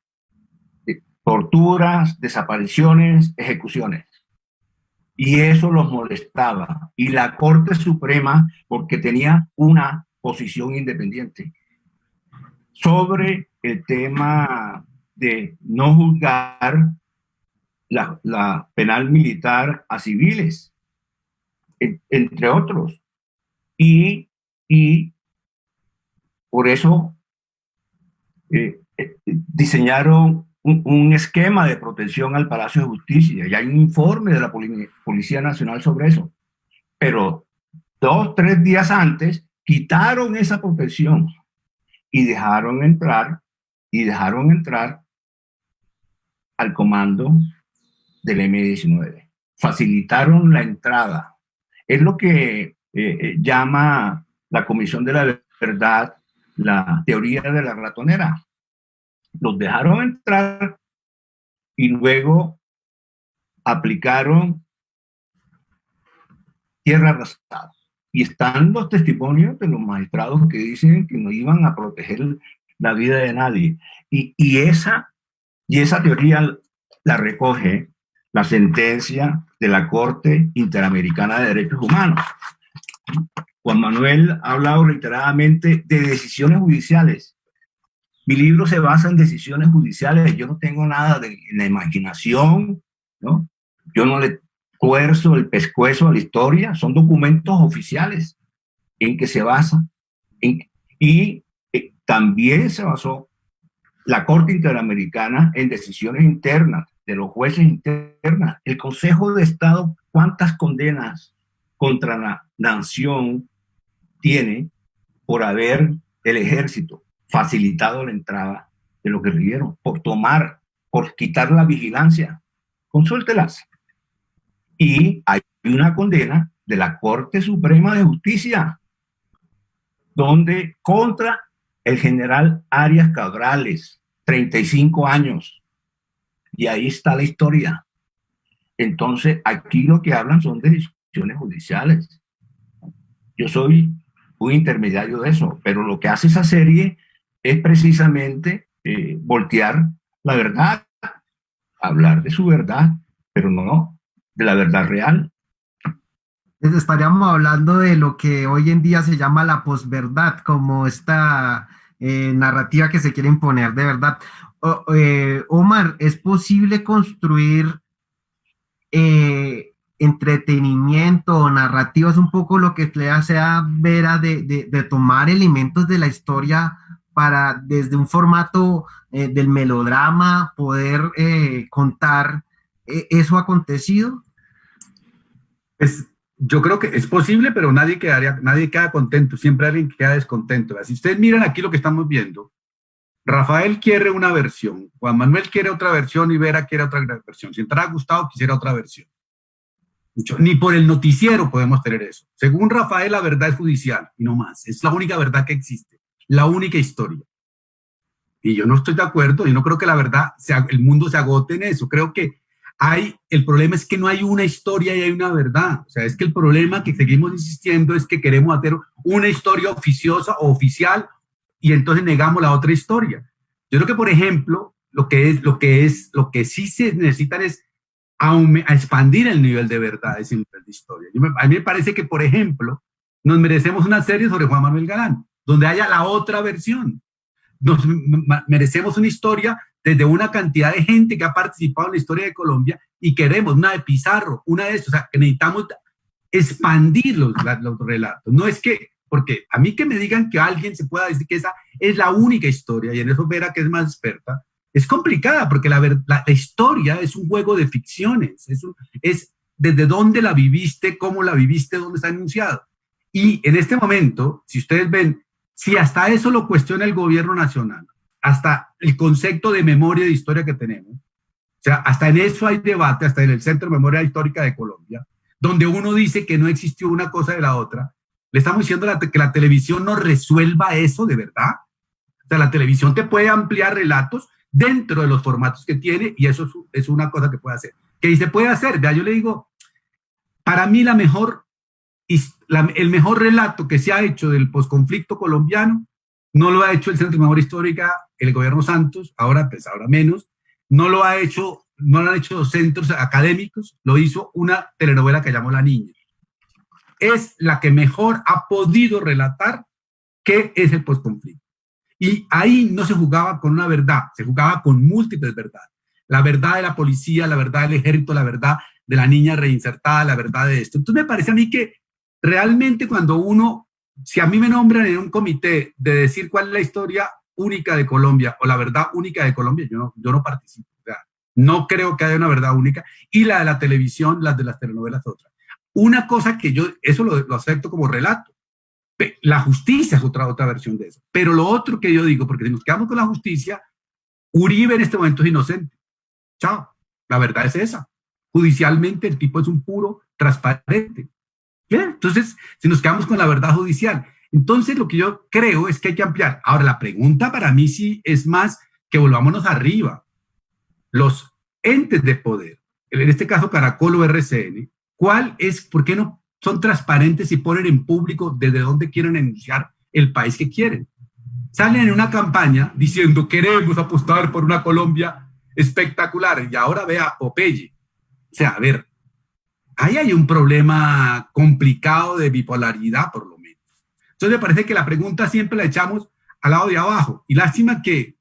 Torturas, desapariciones, ejecuciones. Y eso los molestaba. Y la Corte Suprema, porque tenía una posición independiente sobre el tema de no juzgar la penal militar a civiles, entre otros. Y por eso diseñaron un esquema de protección al Palacio de Justicia. Y hay un informe de la Policía Nacional sobre eso. Pero 2, 3 días antes quitaron esa protección y dejaron entrar al comando del M-19. Facilitaron la entrada. Es lo que llama la Comisión de la Verdad la teoría de la ratonera. Los dejaron entrar y luego aplicaron tierra arrasada. Y están los testimonios de los magistrados que dicen que no iban a proteger la vida de nadie. Y esa teoría la recoge la sentencia de la Corte Interamericana de Derechos Humanos. Juan Manuel ha hablado reiteradamente de decisiones judiciales. Mi libro se basa en decisiones judiciales. Yo no tengo nada de la imaginación, ¿no? Yo no le tuerzo el pescuezo a la historia. Son documentos oficiales en que se basa. Y también se basó la Corte Interamericana en decisiones internas de los jueces internas. El Consejo de Estado, ¿cuántas condenas contra la nación tiene por haber el ejército facilitado la entrada de los guerrilleros, por quitar la vigilancia? Consúltelas. Y hay una condena de la Corte Suprema de Justicia, donde contra el general Arias Cabrales, 35 años. Y ahí está la historia. Entonces, aquí lo que hablan son decisiones judiciales. Yo soy un intermediario de eso, pero lo que hace esa serie es precisamente voltear la verdad, hablar de su verdad, pero no de la verdad real. Estaríamos hablando de lo que hoy en día se llama la posverdad, como esta narrativa que se quiere imponer de verdad. Omar, ¿es posible construir entretenimiento o narrativa? Es un poco lo que le hace a Vera de tomar elementos de la historia para, desde un formato del melodrama, poder contar eso acontecido. Yo creo que es posible, pero nadie queda contento, siempre alguien queda descontento. Si ustedes miran aquí lo que estamos viendo, Rafael quiere una versión, Juan Manuel quiere otra versión y Vera quiere otra versión. Si entrara Gustavo, quisiera otra versión. Ni por el noticiero podemos tener eso. Según Rafael, la verdad es judicial y no más. Es la única verdad que existe, la única historia. Y yo no estoy de acuerdo, yo no creo que la verdad, el mundo se agote en eso. Creo que el problema es que no hay una historia y hay una verdad. O sea, es que el problema que seguimos insistiendo es que queremos hacer una historia oficiosa o oficial y entonces negamos la otra historia. Yo creo que, por ejemplo, lo que sí se necesitan es a expandir el nivel de verdad, ese nivel de historia. A mí me parece que, por ejemplo, nos merecemos una serie sobre Juan Manuel Galán, donde haya la otra versión. Nos merecemos una historia desde una cantidad de gente que ha participado en la historia de Colombia y queremos una de Pizarro, una de estas. O sea, que necesitamos expandir los relatos. No es que porque a mí que me digan que alguien se pueda decir que esa es la única historia, y en eso Vera, que es más experta, es complicada, porque la historia es un juego de ficciones, es desde dónde la viviste, cómo la viviste, dónde está enunciado. Y en este momento, si ustedes ven, si hasta eso lo cuestiona el gobierno nacional, hasta el concepto de memoria de historia que tenemos, o sea, hasta en eso hay debate, hasta en el Centro de Memoria Histórica de Colombia, donde uno dice que no existió una cosa de la otra, le estamos diciendo que la televisión no resuelva eso de verdad. O sea, la televisión te puede ampliar relatos dentro de los formatos que tiene, y eso es una cosa que puede hacer. ¿Qué se puede hacer? Vea, yo le digo, para mí el mejor relato que se ha hecho del posconflicto colombiano no lo ha hecho el Centro de Memoria Histórica, el gobierno Santos, ahora menos, no lo han hecho los centros académicos, lo hizo una telenovela que llamó La Niña. Es la que mejor ha podido relatar qué es el posconflicto. Y ahí no se jugaba con una verdad, se jugaba con múltiples verdades. La verdad de la policía, la verdad del ejército, la verdad de la niña reinsertada, la verdad de esto. Entonces me parece a mí que realmente si a mí me nombran en un comité de decir cuál es la historia única de Colombia o la verdad única de Colombia, yo no participo. O sea, no creo que haya una verdad única. Y la de la televisión, las de las telenovelas, otra. Una cosa que eso lo acepto como relato. La justicia es otra versión de eso. Pero lo otro que yo digo, porque si nos quedamos con la justicia, Uribe en este momento es inocente. Chao. La verdad es esa. Judicialmente el tipo es un puro transparente. ¿Bien? Entonces, si nos quedamos con la verdad judicial, entonces lo que yo creo es que hay que ampliar. Ahora, la pregunta para mí sí es más que volvámonos arriba. Los entes de poder, en este caso Caracol o RCN, ¿por qué no son transparentes y ponen en público desde dónde quieren enunciar el país que quieren? Salen en una campaña diciendo queremos apostar por una Colombia espectacular, y ahora vea Popeye. O sea, a ver, ahí hay un problema complicado de bipolaridad, por lo menos. Entonces me parece que la pregunta siempre la echamos al lado de abajo, y lástima que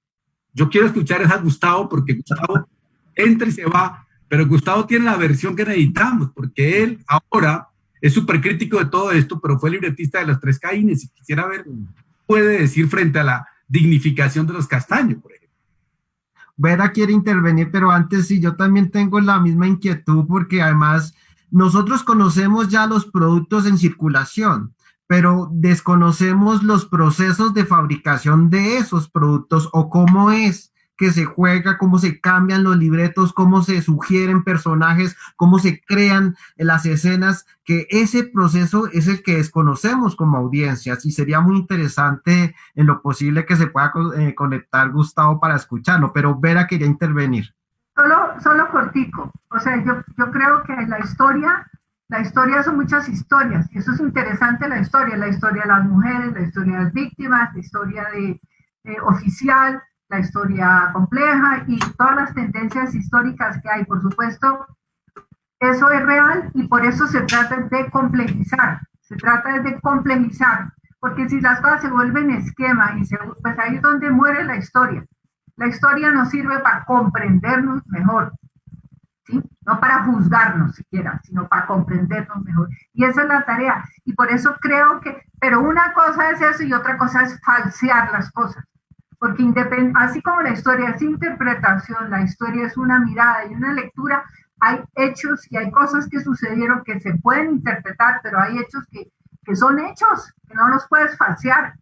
yo quiero escuchar a Gustavo, porque Gustavo entra y se va, pero Gustavo tiene la versión que necesitamos, porque él ahora es súper crítico de todo esto, pero fue libretista de Los Tres Caínes, y quisiera ver qué puede decir frente a la dignificación de los Castaños, por ejemplo. Vera quiere intervenir, pero antes sí, yo también tengo la misma inquietud, porque además nosotros conocemos ya los productos en circulación, pero desconocemos los procesos de fabricación de esos productos, o cómo es que se juega, cómo se cambian los libretos, cómo se sugieren personajes, cómo se crean las escenas, que ese proceso es el que desconocemos como audiencias, y sería muy interesante en lo posible que se pueda conectar Gustavo para escucharlo, pero Vera quería intervenir. Solo cortico, o sea, yo creo que la historia son muchas historias, y eso es interesante, la historia de las mujeres, la historia de las víctimas, la historia oficial, la historia compleja y todas las tendencias históricas que hay. Por supuesto, eso es real, y por eso se trata de complejizar, porque si las cosas se vuelven esquema, pues ahí es donde muere la historia. La historia nos sirve para comprendernos mejor, ¿sí? No para juzgarnos siquiera, sino para comprendernos mejor. Y esa es la tarea. Y por eso creo pero una cosa es eso y otra cosa es falsear las cosas. Porque así como la historia es interpretación, la historia es una mirada y una lectura, hay hechos y hay cosas que sucedieron que se pueden interpretar, pero hay hechos que son hechos, que no los puedes falsear.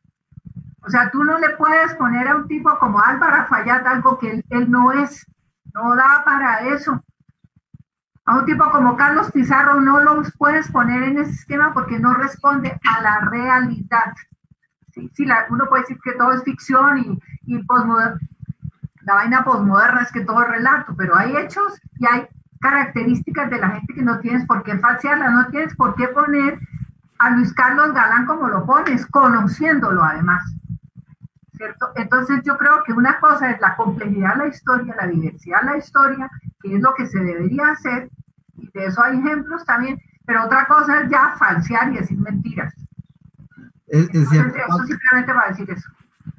O sea, tú no le puedes poner a un tipo como Álvaro Fayad algo que él no es, no da para eso. A un tipo como Carlos Pizarro no los puedes poner en ese esquema porque no responde a la realidad. Sí, uno puede decir que todo es ficción y la vaina posmoderna es que todo es relato, pero hay hechos y hay características de la gente que no tienes por qué falsearla, no tienes por qué poner a Luis Carlos Galán como lo pones, conociéndolo además, ¿cierto? Entonces yo creo que una cosa es la complejidad de la historia, la diversidad de la historia, que es lo que se debería hacer, y de eso hay ejemplos también, pero otra cosa es ya falsear y decir mentiras. Es cierto. Eso simplemente va a decir eso.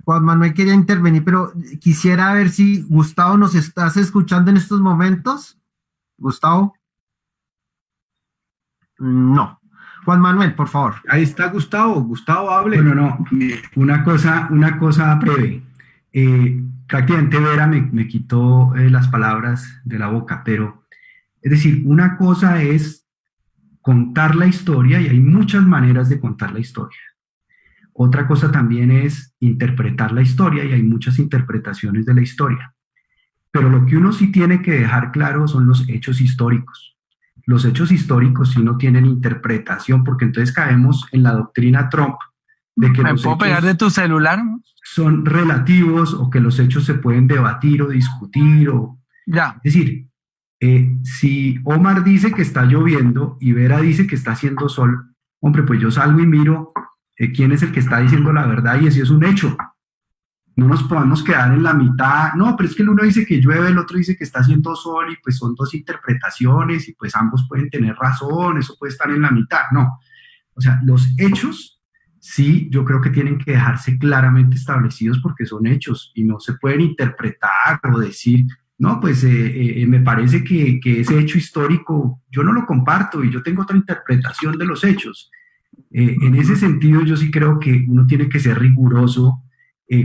Juan Manuel quería intervenir, pero quisiera ver si Gustavo nos estás escuchando en estos momentos. Gustavo. No. Juan Manuel, por favor. Ahí está Gustavo. Gustavo, hable. Bueno, no, una cosa breve. Prácticamente Vera me quitó las palabras de la boca, pero es decir, una cosa es contar la historia y hay muchas maneras de contar la historia. Otra cosa también es interpretar la historia y hay muchas interpretaciones de la historia. Pero lo que uno sí tiene que dejar claro son los hechos históricos. Los hechos históricos sí no tienen interpretación, porque entonces caemos en la doctrina Trump de que ¿Me los puedo hechos pegar de tu celular? son relativos o que los hechos se pueden debatir o discutir. Ya. Es decir, si Omar dice que está lloviendo y Vera dice que está haciendo sol, hombre, pues yo salgo y miro quién es el que está diciendo la verdad y ese es un hecho. No nos podemos quedar en la mitad, no, pero es que el uno dice que llueve, el otro dice que está haciendo sol y pues son dos interpretaciones y pues ambos pueden tener razón, eso puede estar en la mitad, no. O sea, los hechos sí, yo creo que tienen que dejarse claramente establecidos porque son hechos y no se pueden interpretar o decir, no, pues me parece que ese hecho histórico yo no lo comparto y yo tengo otra interpretación de los hechos. En ese sentido yo sí creo que uno tiene que ser riguroso,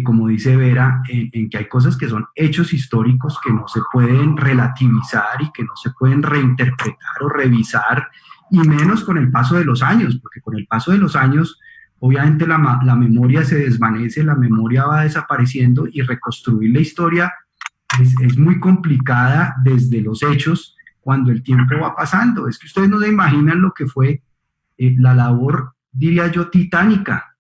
como dice Vera, en que hay cosas que son hechos históricos que no se pueden relativizar y que no se pueden reinterpretar o revisar, y menos con el paso de los años, porque con el paso de los años obviamente la memoria se desvanece, la memoria va desapareciendo y reconstruir la historia es muy complicada desde los hechos cuando el tiempo va pasando. Es que ustedes no se imaginan lo que fue la labor, diría yo, titánica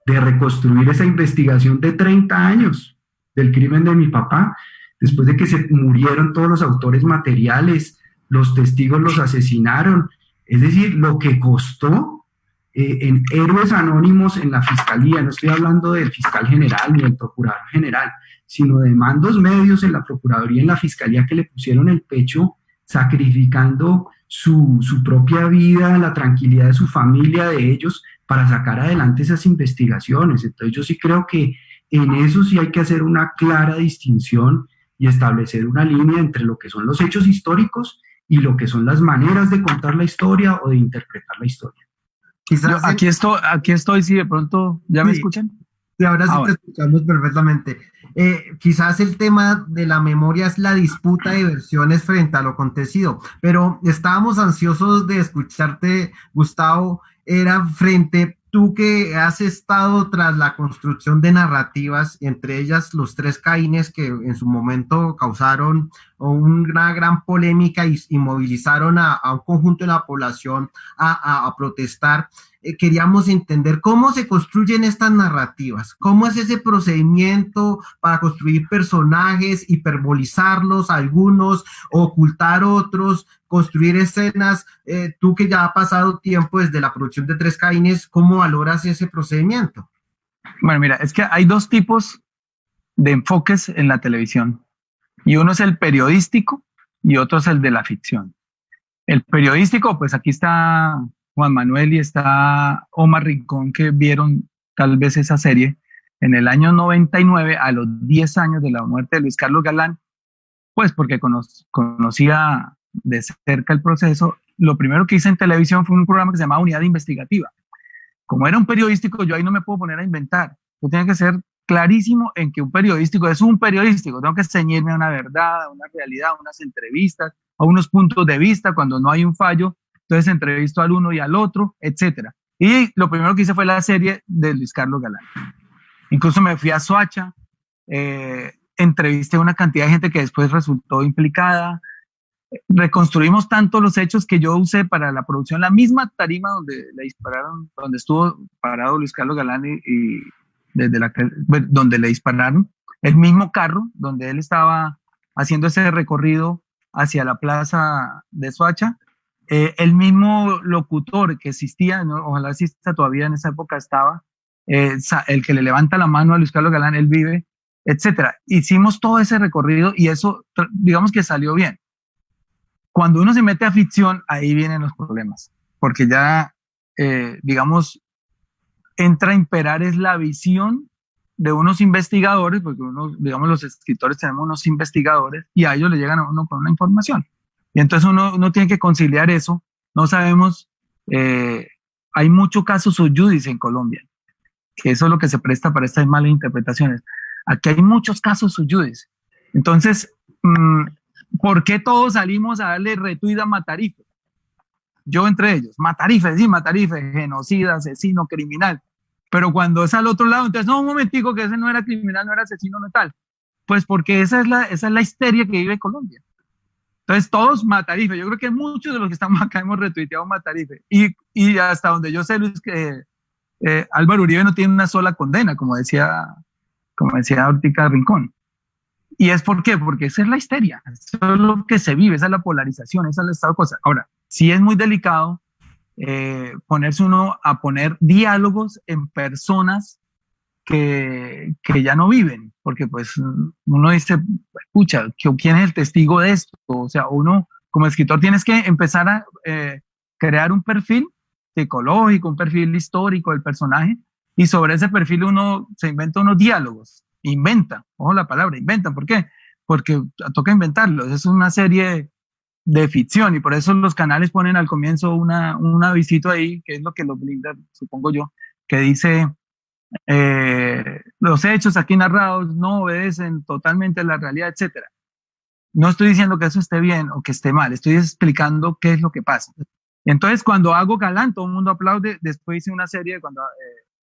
de reconstruir esa investigación de 30 años del crimen de mi papá, después de que se murieron todos los autores materiales, los testigos los asesinaron, es decir, lo que costó en héroes anónimos en la fiscalía, no estoy hablando del fiscal general ni del procurador general, sino de mandos medios en la procuraduría y en la fiscalía que le pusieron el pecho sacrificando su propia vida, la tranquilidad de su familia, de ellos, para sacar adelante esas investigaciones. Entonces yo sí creo que en eso sí hay que hacer una clara distinción y establecer una línea entre lo que son los hechos históricos y lo que son las maneras de contar la historia o de interpretar la historia. Quizás aquí estoy, si de pronto, ¿ya me escuchan? Sí, ahora sí te escuchamos perfectamente. Quizás el tema de la memoria es la disputa de versiones frente a lo acontecido, pero estábamos ansiosos de escucharte, Gustavo, era frente, tú que has estado tras la construcción de narrativas, entre ellas los 3 Caínes que en su momento causaron una gran polémica y movilizaron a un conjunto de la población a protestar. Queríamos entender cómo se construyen estas narrativas, cómo es ese procedimiento para construir personajes, hiperbolizarlos algunos, ocultar otros, construir escenas. Tú que ya ha pasado tiempo desde la producción de 3 Caínes, ¿cómo valoras ese procedimiento? Bueno, mira, es que hay 2 tipos de enfoques en la televisión, y uno es el periodístico y otro es el de la ficción. El periodístico, pues aquí está Juan Manuel y está Omar Rincón, que vieron tal vez esa serie en el año 99, a los 10 años de la muerte de Luis Carlos Galán, pues porque conocía de cerca el proceso. Lo primero que hice en televisión fue un programa que se llamaba Unidad Investigativa. Como era un periodístico, yo ahí no me puedo poner a inventar. Yo tenía que ser clarísimo en que un periodístico es un periodístico. Tengo que ceñirme a una verdad, a una realidad, a unas entrevistas, a unos puntos de vista. Cuando no hay un fallo, entonces entrevisto al uno y al otro, etcétera. Y lo primero que hice fue la serie de Luis Carlos Galán. Incluso me fui a Soacha, entrevisté a una cantidad de gente que después resultó implicada. Reconstruimos tanto los hechos que yo usé para la producción la misma tarima donde le dispararon, donde estuvo parado Luis Carlos Galán y desde donde le dispararon, el mismo carro donde él estaba haciendo ese recorrido hacia la plaza de Soacha. El mismo locutor que existía, ¿no? Ojalá exista todavía, en esa época estaba, el que le levanta la mano a Luis Carlos Galán, él vive, etcétera. Hicimos todo ese recorrido y eso, digamos que salió bien. Cuando uno se mete a ficción, ahí vienen los problemas, porque ya, digamos, entra a imperar es la visión de unos investigadores, porque uno, digamos, los escritores tenemos unos investigadores y a ellos le llegan a uno con una información. Y entonces uno tiene que conciliar eso. No sabemos hay mucho caso sui judice en Colombia, que eso es lo que se presta para estas malas interpretaciones. Aquí hay muchos casos sui judice. Entonces, ¿por qué todos salimos a darle retweet a Matarife? Yo entre ellos, Matarife, sí, Matarife, genocida, asesino, criminal. Pero cuando es al otro lado, entonces, no, un momentico, que ese no era criminal, no era asesino, no tal. Pues porque esa es la histeria que vive Colombia. Entonces, todos Matarife. Yo creo que muchos de los que estamos acá hemos retuiteado Matarife. Y hasta donde yo sé, Luis, que Álvaro Uribe no tiene una sola condena, como decía Ortica Rincón. ¿Y es por qué? Porque esa es la histeria, eso es lo que se vive, esa es la polarización, esa es el estado de cosas. Ahora, sí es muy delicado ponerse uno a poner diálogos en personas que ya no viven, porque pues uno dice, escucha, ¿quién es el testigo de esto? O sea, uno como escritor tienes que empezar a crear un perfil psicológico, un perfil histórico del personaje, y sobre ese perfil uno se inventa unos diálogos, ojo la palabra, inventa, ¿por qué? Porque toca inventarlos, es una serie de ficción y por eso los canales ponen al comienzo un avisito ahí, que es lo que los blinda, supongo yo, que dice, los hechos aquí narrados no obedecen totalmente a la realidad, etcétera. No estoy diciendo que eso esté bien o que esté mal, estoy explicando qué es lo que pasa. Entonces, cuando hago Galán, todo el mundo aplaude. Después hice una serie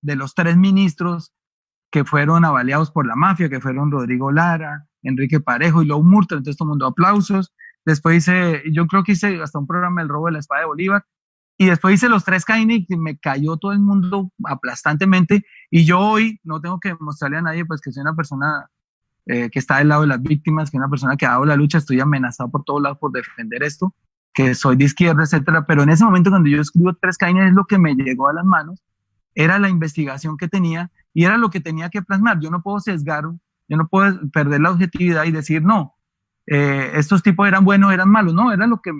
de los 3 ministros que fueron avaliados por la mafia, que fueron Rodrigo Lara, Enrique Parejo y Lou Murter, entonces todo el mundo aplausos. Después yo creo que hice hasta un programa El robo de la espada de Bolívar, y después hice Los 3 Caínes y me cayó todo el mundo aplastantemente, y yo hoy no tengo que mostrarle a nadie pues que soy una persona que está del lado de las víctimas, que es una persona que ha dado la lucha, estoy amenazado por todos lados por defender esto, que soy de izquierda, etcétera, pero en ese momento cuando yo escribo 3 Caínes es lo que me llegó a las manos, era la investigación que tenía y era lo que tenía que plasmar. Yo no puedo sesgar, yo no puedo perder la objetividad y decir no, estos tipos eran buenos, eran malos, no, era lo que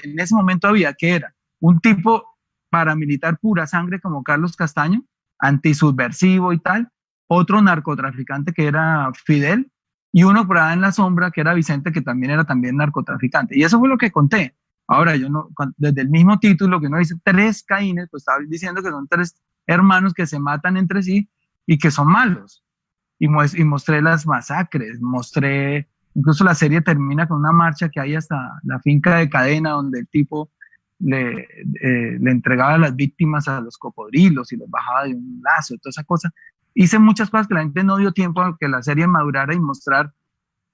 en ese momento había, que era un tipo paramilitar pura sangre como Carlos Castaño, antisubversivo y tal, otro narcotraficante que era Fidel, y uno por ahí en la sombra que era Vicente, que también era narcotraficante. Y eso fue lo que conté. Ahora, yo no, desde el mismo título que uno dice 3 Caínes, pues estaba diciendo que son 3 hermanos que se matan entre sí y que son malos. Y mostré las masacres, incluso la serie termina con una marcha que hay hasta la finca de Cadena, donde el tipo le entregaba a las víctimas a los cocodrilos y los bajaba de un lazo, toda esa cosa. Hice muchas cosas que la gente no dio tiempo a que la serie madurara y mostrar,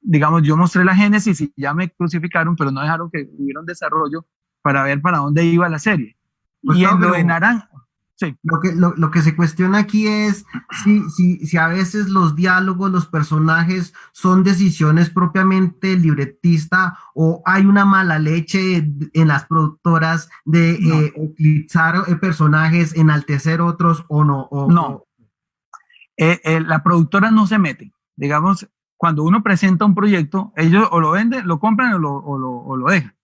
digamos, yo mostré la génesis y ya me crucificaron, pero no dejaron que hubiera un desarrollo para ver para dónde iba la serie. Pues y en lo de Naranja, sí. Lo que se cuestiona aquí es si a veces los diálogos, los personajes son decisiones propiamente libretista o hay una mala leche en las productoras de utilizar personajes, enaltecer otros o no. No. La productora no se mete. Digamos, cuando uno presenta un proyecto, ellos o lo venden, lo compran o lo dejan.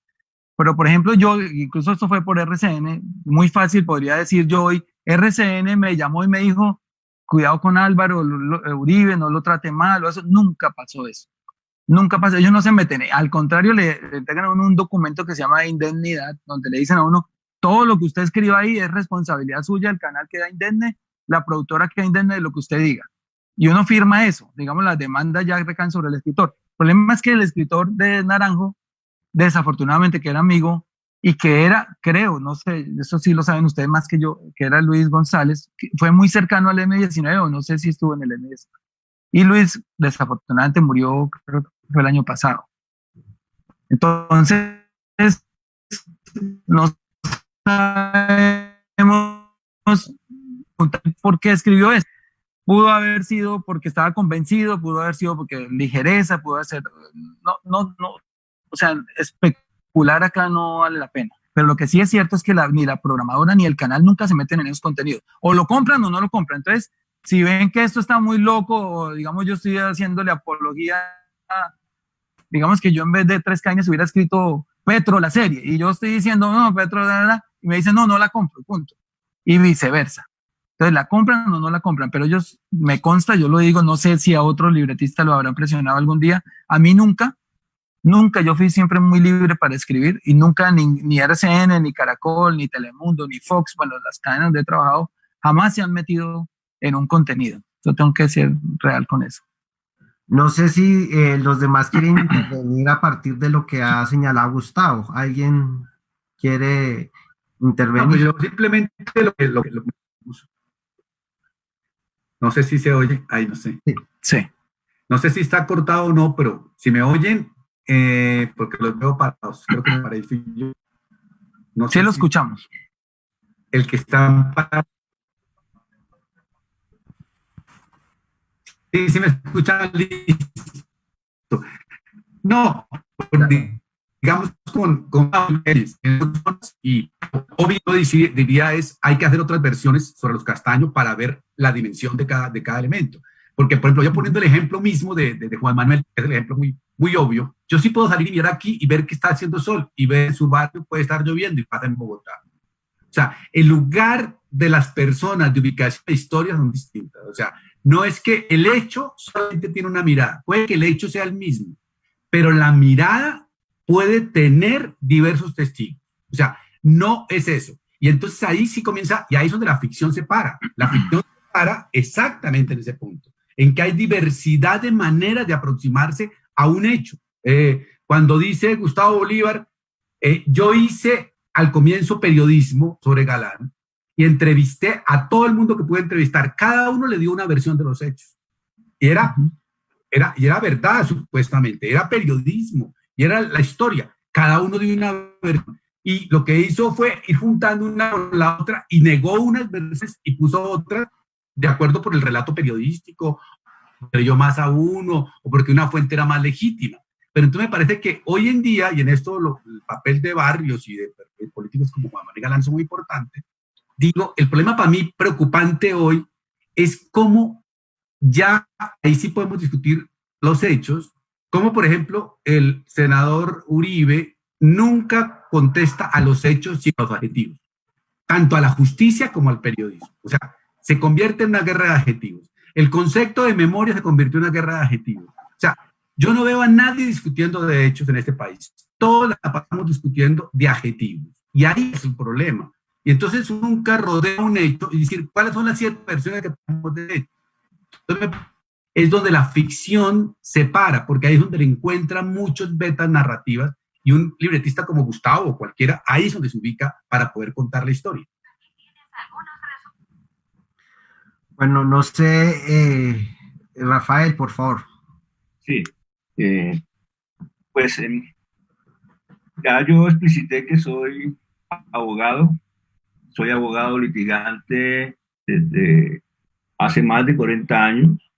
Pero, por ejemplo, yo, incluso esto fue por RCN, muy fácil, podría decir yo hoy, RCN me llamó y me dijo, cuidado con Álvaro Uribe, no lo trate mal, o eso. Nunca pasó eso. Nunca pasó, ellos no se meten. Al contrario, le entregan a uno un documento que se llama indemnidad, donde le dicen a uno, todo lo que usted escriba ahí es responsabilidad suya, el canal queda indemne, la productora queda indemne de lo que usted diga. Y uno firma eso, digamos, las demandas ya recaen sobre el escritor. El problema es que el escritor de Naranjo, desafortunadamente, que era amigo y que era, creo, no sé, eso sí lo saben ustedes más que yo, que era Luis González, que fue muy cercano al M19, o no sé si estuvo en el M19. Y Luis, desafortunadamente, murió, creo que fue el año pasado. Entonces, no sabemos por qué escribió esto. Pudo haber sido porque estaba convencido, pudo haber sido porque ligereza, pudo haber sido, no, o sea, especular acá no vale la pena. Pero lo que sí es cierto es que ni la programadora ni el canal nunca se meten en esos contenidos. O lo compran o no lo compran. Entonces, si ven que esto está muy loco, o digamos yo estoy haciéndole apología, digamos que yo en vez de 3 Caínes hubiera escrito Petro, la serie, y yo estoy diciendo, no, Petro, y me dicen, no la compro, punto. Y viceversa. Entonces, ¿la compran o no la compran? Pero ellos, me consta, yo lo digo, no sé si a otro libretista lo habrán presionado algún día, a mí nunca, Nunca, yo fui siempre muy libre para escribir y nunca ni RCN, ni Caracol, ni Telemundo, ni Fox, bueno, las cadenas donde he trabajado, jamás se han metido en un contenido. Yo tengo que ser real con eso. No sé si los demás quieren intervenir a partir de lo que ha señalado Gustavo. ¿Alguien quiere intervenir? No, pues yo simplemente no sé si se oye, ahí no sé. Sí. No sé si está cortado o no, pero si me oyen, porque los veo parados, creo que me parece yo. No Sí sé lo si escuchamos. el que está parado. Sí me escuchan, listo. No, digamos con y obvio diría hay que hacer otras versiones sobre los castaños para ver la dimensión de cada elemento. Porque, por ejemplo, yo poniendo el ejemplo mismo de Juan Manuel, que es el ejemplo muy obvio, yo sí puedo salir y mirar aquí y ver que está haciendo sol y ver en su barrio puede estar lloviendo y pasa en Bogotá. O sea, el lugar de las personas, de ubicación de historias son distintas. O sea, no es que el hecho solamente tiene una mirada, puede que el hecho sea el mismo, pero la mirada puede tener diversos testigos. O sea, no es eso. Y entonces ahí sí comienza, y ahí es donde la ficción se para. La ficción se para exactamente en ese punto, en que hay diversidad de maneras de aproximarse a un hecho. Cuando dice Gustavo Bolívar, yo hice al comienzo periodismo sobre Galán y entrevisté a todo el mundo que pude entrevistar. Cada uno le dio una versión de los hechos. Y era verdad, supuestamente, era periodismo, y era la historia. Cada uno dio una versión. Y lo que hizo fue ir juntando una con la otra y negó unas versiones y puso otras de acuerdo por el relato periodístico, creyó más a uno o porque una fuente era más legítima. Pero entonces me parece que hoy en día, y en esto el papel de Barrios y de políticos como Juan Manuel Galán son muy importantes, digo, el problema para mí preocupante hoy es cómo ya, ahí sí podemos discutir los hechos, como por ejemplo el senador Uribe nunca contesta a los hechos sino a los adjetivos, tanto a la justicia como al periodismo. O sea, se convierte en una guerra de adjetivos. El concepto de memoria se convirtió en una guerra de adjetivos. O sea, yo no veo a nadie discutiendo de hechos en este país. Todos la pasamos discutiendo de adjetivos. Y ahí es el problema. Y entonces nunca rodea un hecho y decir, ¿cuáles son las 7 versiones que tenemos de hecho? Entonces, es donde la ficción se para, porque ahí es donde le encuentran muchos betas narrativas y un libretista como Gustavo o cualquiera, ahí es donde se ubica para poder contar la historia. Bueno, no sé, Rafael, por favor. Sí, pues ya yo explicité que soy abogado litigante desde hace más de 40 años.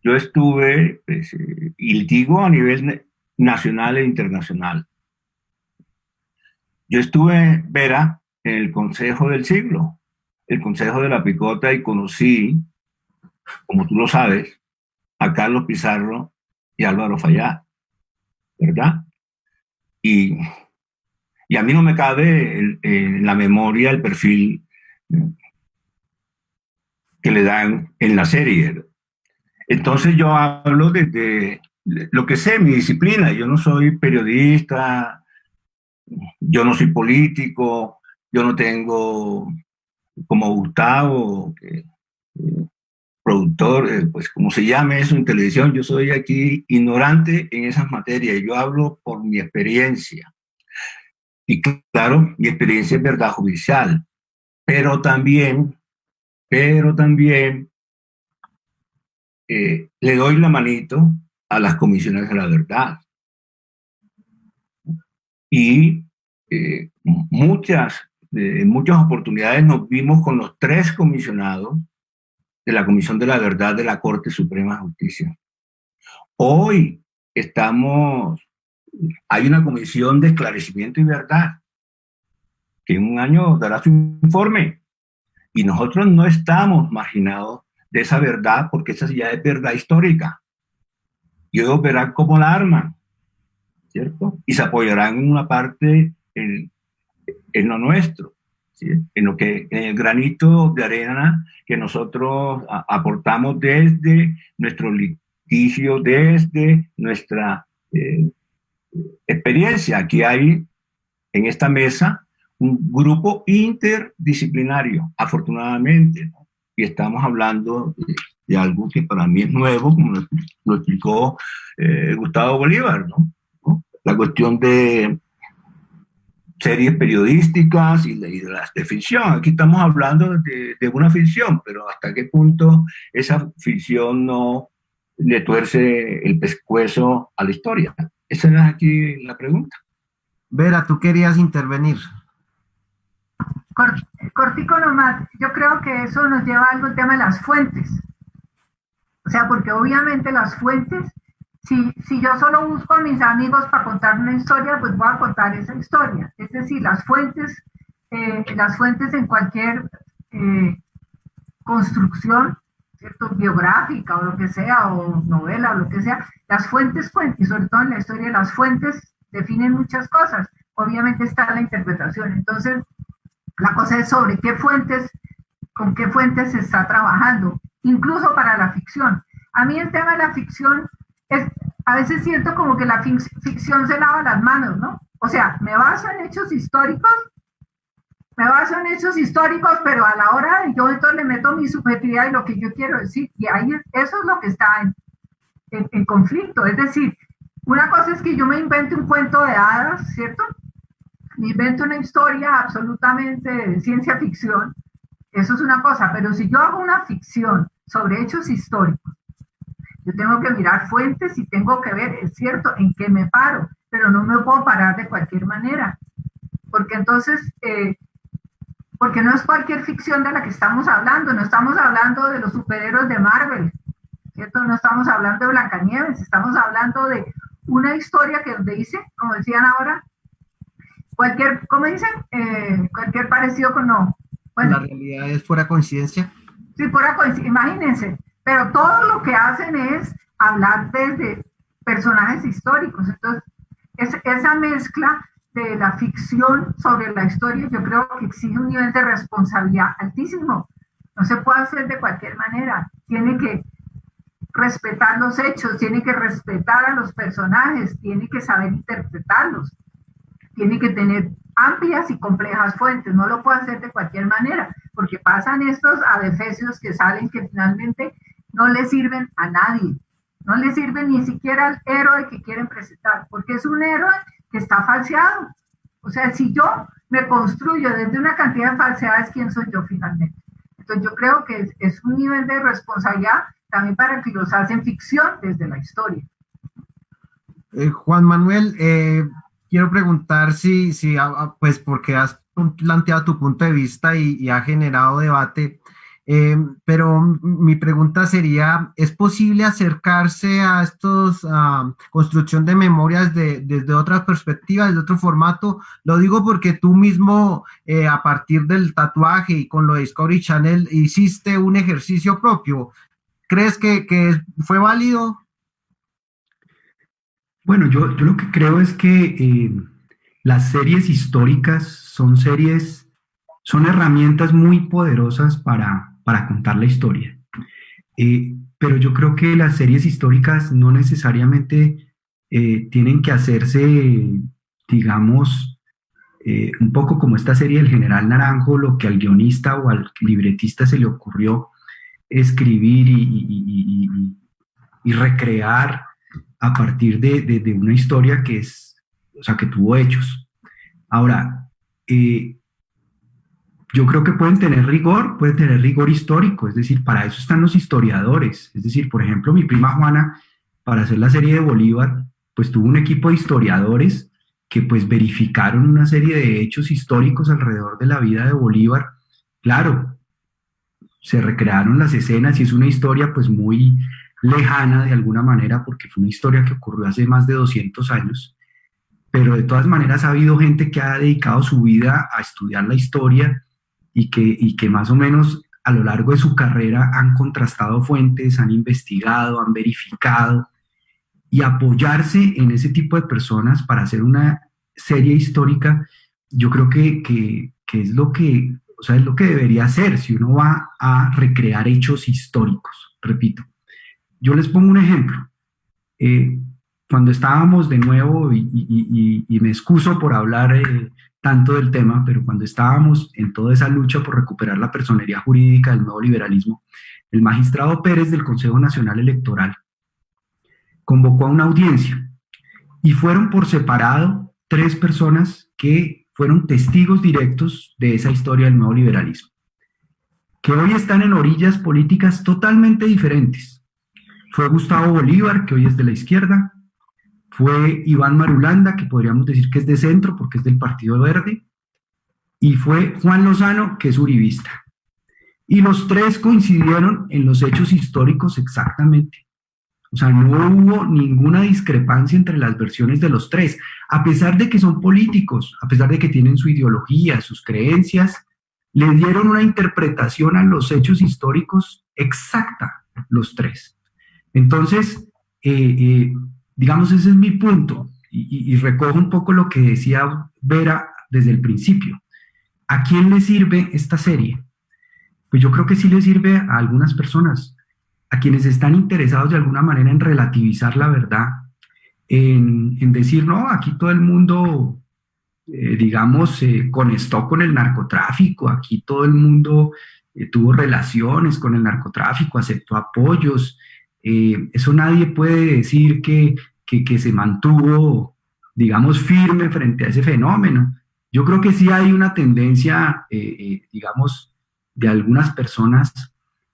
Yo estuve pues, y litigo a nivel nacional e internacional. Yo estuve, Vera, en el Consejo del Siglo, el Consejo de la Picota, y conocí, como tú lo sabes, a Carlos Pizarro y Álvaro Fayad, ¿verdad? Y a mí no me cabe en la memoria el perfil que le dan en la serie. Entonces yo hablo desde lo que sé, mi disciplina. Yo no soy periodista, yo no soy político, yo no tengo como Gustavo, productor, pues como se llame eso en televisión, yo soy aquí ignorante en esas materias. Yo hablo por mi experiencia. Y claro, mi experiencia es verdad judicial, pero también le doy la manito a las comisiones de la verdad. Y en muchas oportunidades nos vimos con los 3 comisionados de la Comisión de la Verdad de la Corte Suprema de Justicia. Hoy hay una comisión de esclarecimiento y verdad que en un año dará su informe. Y nosotros no estamos marginados de esa verdad, porque esa ya es verdad histórica. Y ellos verán cómo la arman, ¿cierto? Y se apoyarán en una parte en lo nuestro, ¿sí? En el granito de arena que nosotros aportamos desde nuestro litigio, desde nuestra experiencia. Aquí hay en esta mesa un grupo interdisciplinario, afortunadamente, ¿no? Y estamos hablando de algo que para mí es nuevo, como lo explicó Gustavo Bolívar, ¿no? La cuestión de series periodísticas y de las de ficción. Aquí estamos hablando de una ficción, pero hasta qué punto esa ficción no le tuerce el pescuezo a la historia. Esa es aquí la pregunta. Vera, tú querías intervenir. Cortico nomás, yo creo que eso nos lleva a algo, el tema de las fuentes. O sea, porque obviamente las fuentes, si yo solo busco a mis amigos para contar una historia, pues voy a contar esa historia. Es decir, las fuentes en cualquier construcción, ¿cierto? Biográfica o lo que sea, o novela o lo que sea, las fuentes, y sobre todo en la historia, las fuentes definen muchas cosas. Obviamente está la interpretación. Entonces, la cosa es sobre qué fuentes, con qué fuentes se está trabajando, incluso para la ficción. A mí el tema de la ficción a veces siento como que la ficción se lava las manos, ¿no? O sea, me baso en hechos históricos, pero a la hora de yo entonces le meto mi subjetividad y lo que yo quiero decir, y ahí eso es lo que está en conflicto. Es decir, una cosa es que yo me invente un cuento de hadas, ¿cierto? Me invento una historia absolutamente de ciencia ficción, eso es una cosa, pero si yo hago una ficción sobre hechos históricos, yo tengo que mirar fuentes y tengo que ver, es cierto, en qué me paro, pero no me puedo parar de cualquier manera, porque entonces, porque no es cualquier ficción de la que estamos hablando, no estamos hablando de los superhéroes de Marvel, ¿cierto? No estamos hablando de Blancanieves, estamos hablando de una historia que donde dice, como decían ahora, ¿cómo dicen? Cualquier parecido con no. Bueno, la realidad es pura coincidencia. Sí, pura coincidencia, imagínense. Pero todo lo que hacen es hablar desde personajes históricos. Entonces, esa mezcla de la ficción sobre la historia, yo creo que exige un nivel de responsabilidad altísimo. No se puede hacer de cualquier manera. Tiene que respetar los hechos, tiene que respetar a los personajes, tiene que saber interpretarlos. Tiene que tener amplias y complejas fuentes, no lo puede hacer de cualquier manera, porque pasan estos adefesios que salen que finalmente no le sirven a nadie, no le sirven ni siquiera al héroe que quieren presentar, porque es un héroe que está falseado. O sea, si yo me construyo desde una cantidad de falsedades, ¿quién soy yo finalmente? Entonces yo creo que es un nivel de responsabilidad también para que los hacen ficción desde la historia. Juan Manuel, quiero preguntar pues porque has planteado tu punto de vista y ha generado debate, pero mi pregunta sería, ¿es posible acercarse a estos construcción de memorias desde otras perspectivas, desde otro formato? Lo digo porque tú mismo, a partir del tatuaje y con lo de Discovery Channel, hiciste un ejercicio propio. ¿Crees que fue válido? Bueno, yo lo que creo es que las series históricas son herramientas muy poderosas para contar la historia. Pero yo creo que las series históricas no necesariamente tienen que hacerse, digamos, un poco como esta serie del General Naranjo, lo que al guionista o al libretista se le ocurrió escribir y recrear a partir de una historia que tuvo hechos. Ahora, yo creo que pueden tener rigor histórico, es decir, para eso están los historiadores. Es decir, por ejemplo, mi prima Juana, para hacer la serie de Bolívar, pues tuvo un equipo de historiadores que pues verificaron una serie de hechos históricos alrededor de la vida de Bolívar. Claro, se recrearon las escenas y es una historia pues muy lejana de alguna manera, porque fue una historia que ocurrió hace más de 200 años, pero de todas maneras ha habido gente que ha dedicado su vida a estudiar la historia y que más o menos a lo largo de su carrera han contrastado fuentes, han investigado, han verificado, y apoyarse en ese tipo de personas para hacer una serie histórica, yo creo que es lo que, o sea, es lo que debería hacer si uno va a recrear hechos históricos. Repito, yo les pongo un ejemplo. cuando estábamos de nuevo, y me excuso por hablar tanto del tema, pero cuando estábamos en toda esa lucha por recuperar la personería jurídica del nuevo liberalismo, el magistrado Pérez del Consejo Nacional Electoral convocó a una audiencia y fueron por separado 3 personas que fueron testigos directos de esa historia del nuevo liberalismo, que hoy están en orillas políticas totalmente diferentes. Fue Gustavo Bolívar, que hoy es de la izquierda, fue Iván Marulanda, que podríamos decir que es de centro porque es del Partido Verde, y fue Juan Lozano, que es uribista. Y los 3 coincidieron en los hechos históricos exactamente. O sea, no hubo ninguna discrepancia entre las versiones de los 3, a pesar de que son políticos, a pesar de que tienen su ideología, sus creencias, le dieron una interpretación a los hechos históricos exacta, los 3. Entonces, digamos, ese es mi punto, y recojo un poco lo que decía Vera desde el principio. ¿A quién le sirve esta serie? Pues yo creo que sí le sirve a algunas personas, a quienes están interesados de alguna manera en relativizar la verdad, en decir, no, aquí todo el mundo, digamos, conectó con el narcotráfico, aquí todo el mundo tuvo relaciones con el narcotráfico, aceptó apoyos. Eso nadie puede decir que se mantuvo, digamos, firme frente a ese fenómeno. Yo creo que sí hay una tendencia, digamos, de algunas personas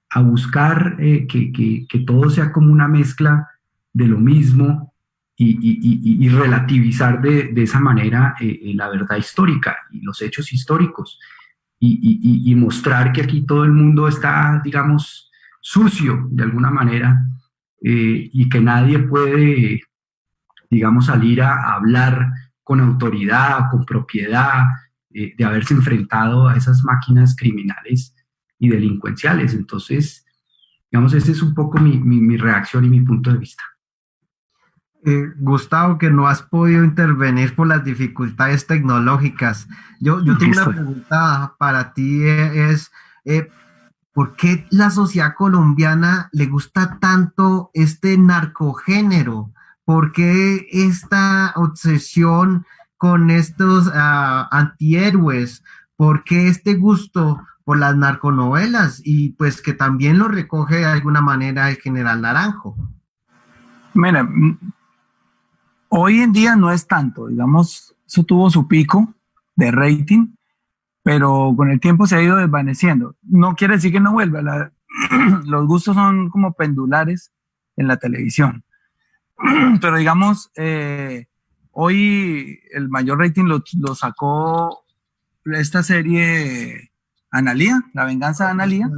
a buscar que todo sea como una mezcla de lo mismo y relativizar de esa manera la verdad histórica y los hechos históricos y mostrar que aquí todo el mundo está, digamos, sucio de alguna manera y que nadie puede, digamos, salir a hablar con autoridad, con propiedad, de haberse enfrentado a esas máquinas criminales y delincuenciales. Entonces, digamos, esa es un poco mi reacción y mi punto de vista. Gustavo, que no has podido intervenir por las dificultades tecnológicas. Yo tengo una pregunta para ti, ¿por qué la sociedad colombiana le gusta tanto este narcogénero? ¿Por qué esta obsesión con estos antihéroes? ¿Por qué este gusto por las narconovelas? Y pues que también lo recoge de alguna manera el General Naranjo. Mira, hoy en día no es tanto, digamos, eso tuvo su pico de rating, pero con el tiempo se ha ido desvaneciendo. No quiere decir que no vuelva, los gustos son como pendulares en la televisión. Pero digamos, hoy el mayor rating lo sacó esta serie Analía, La venganza de Analía,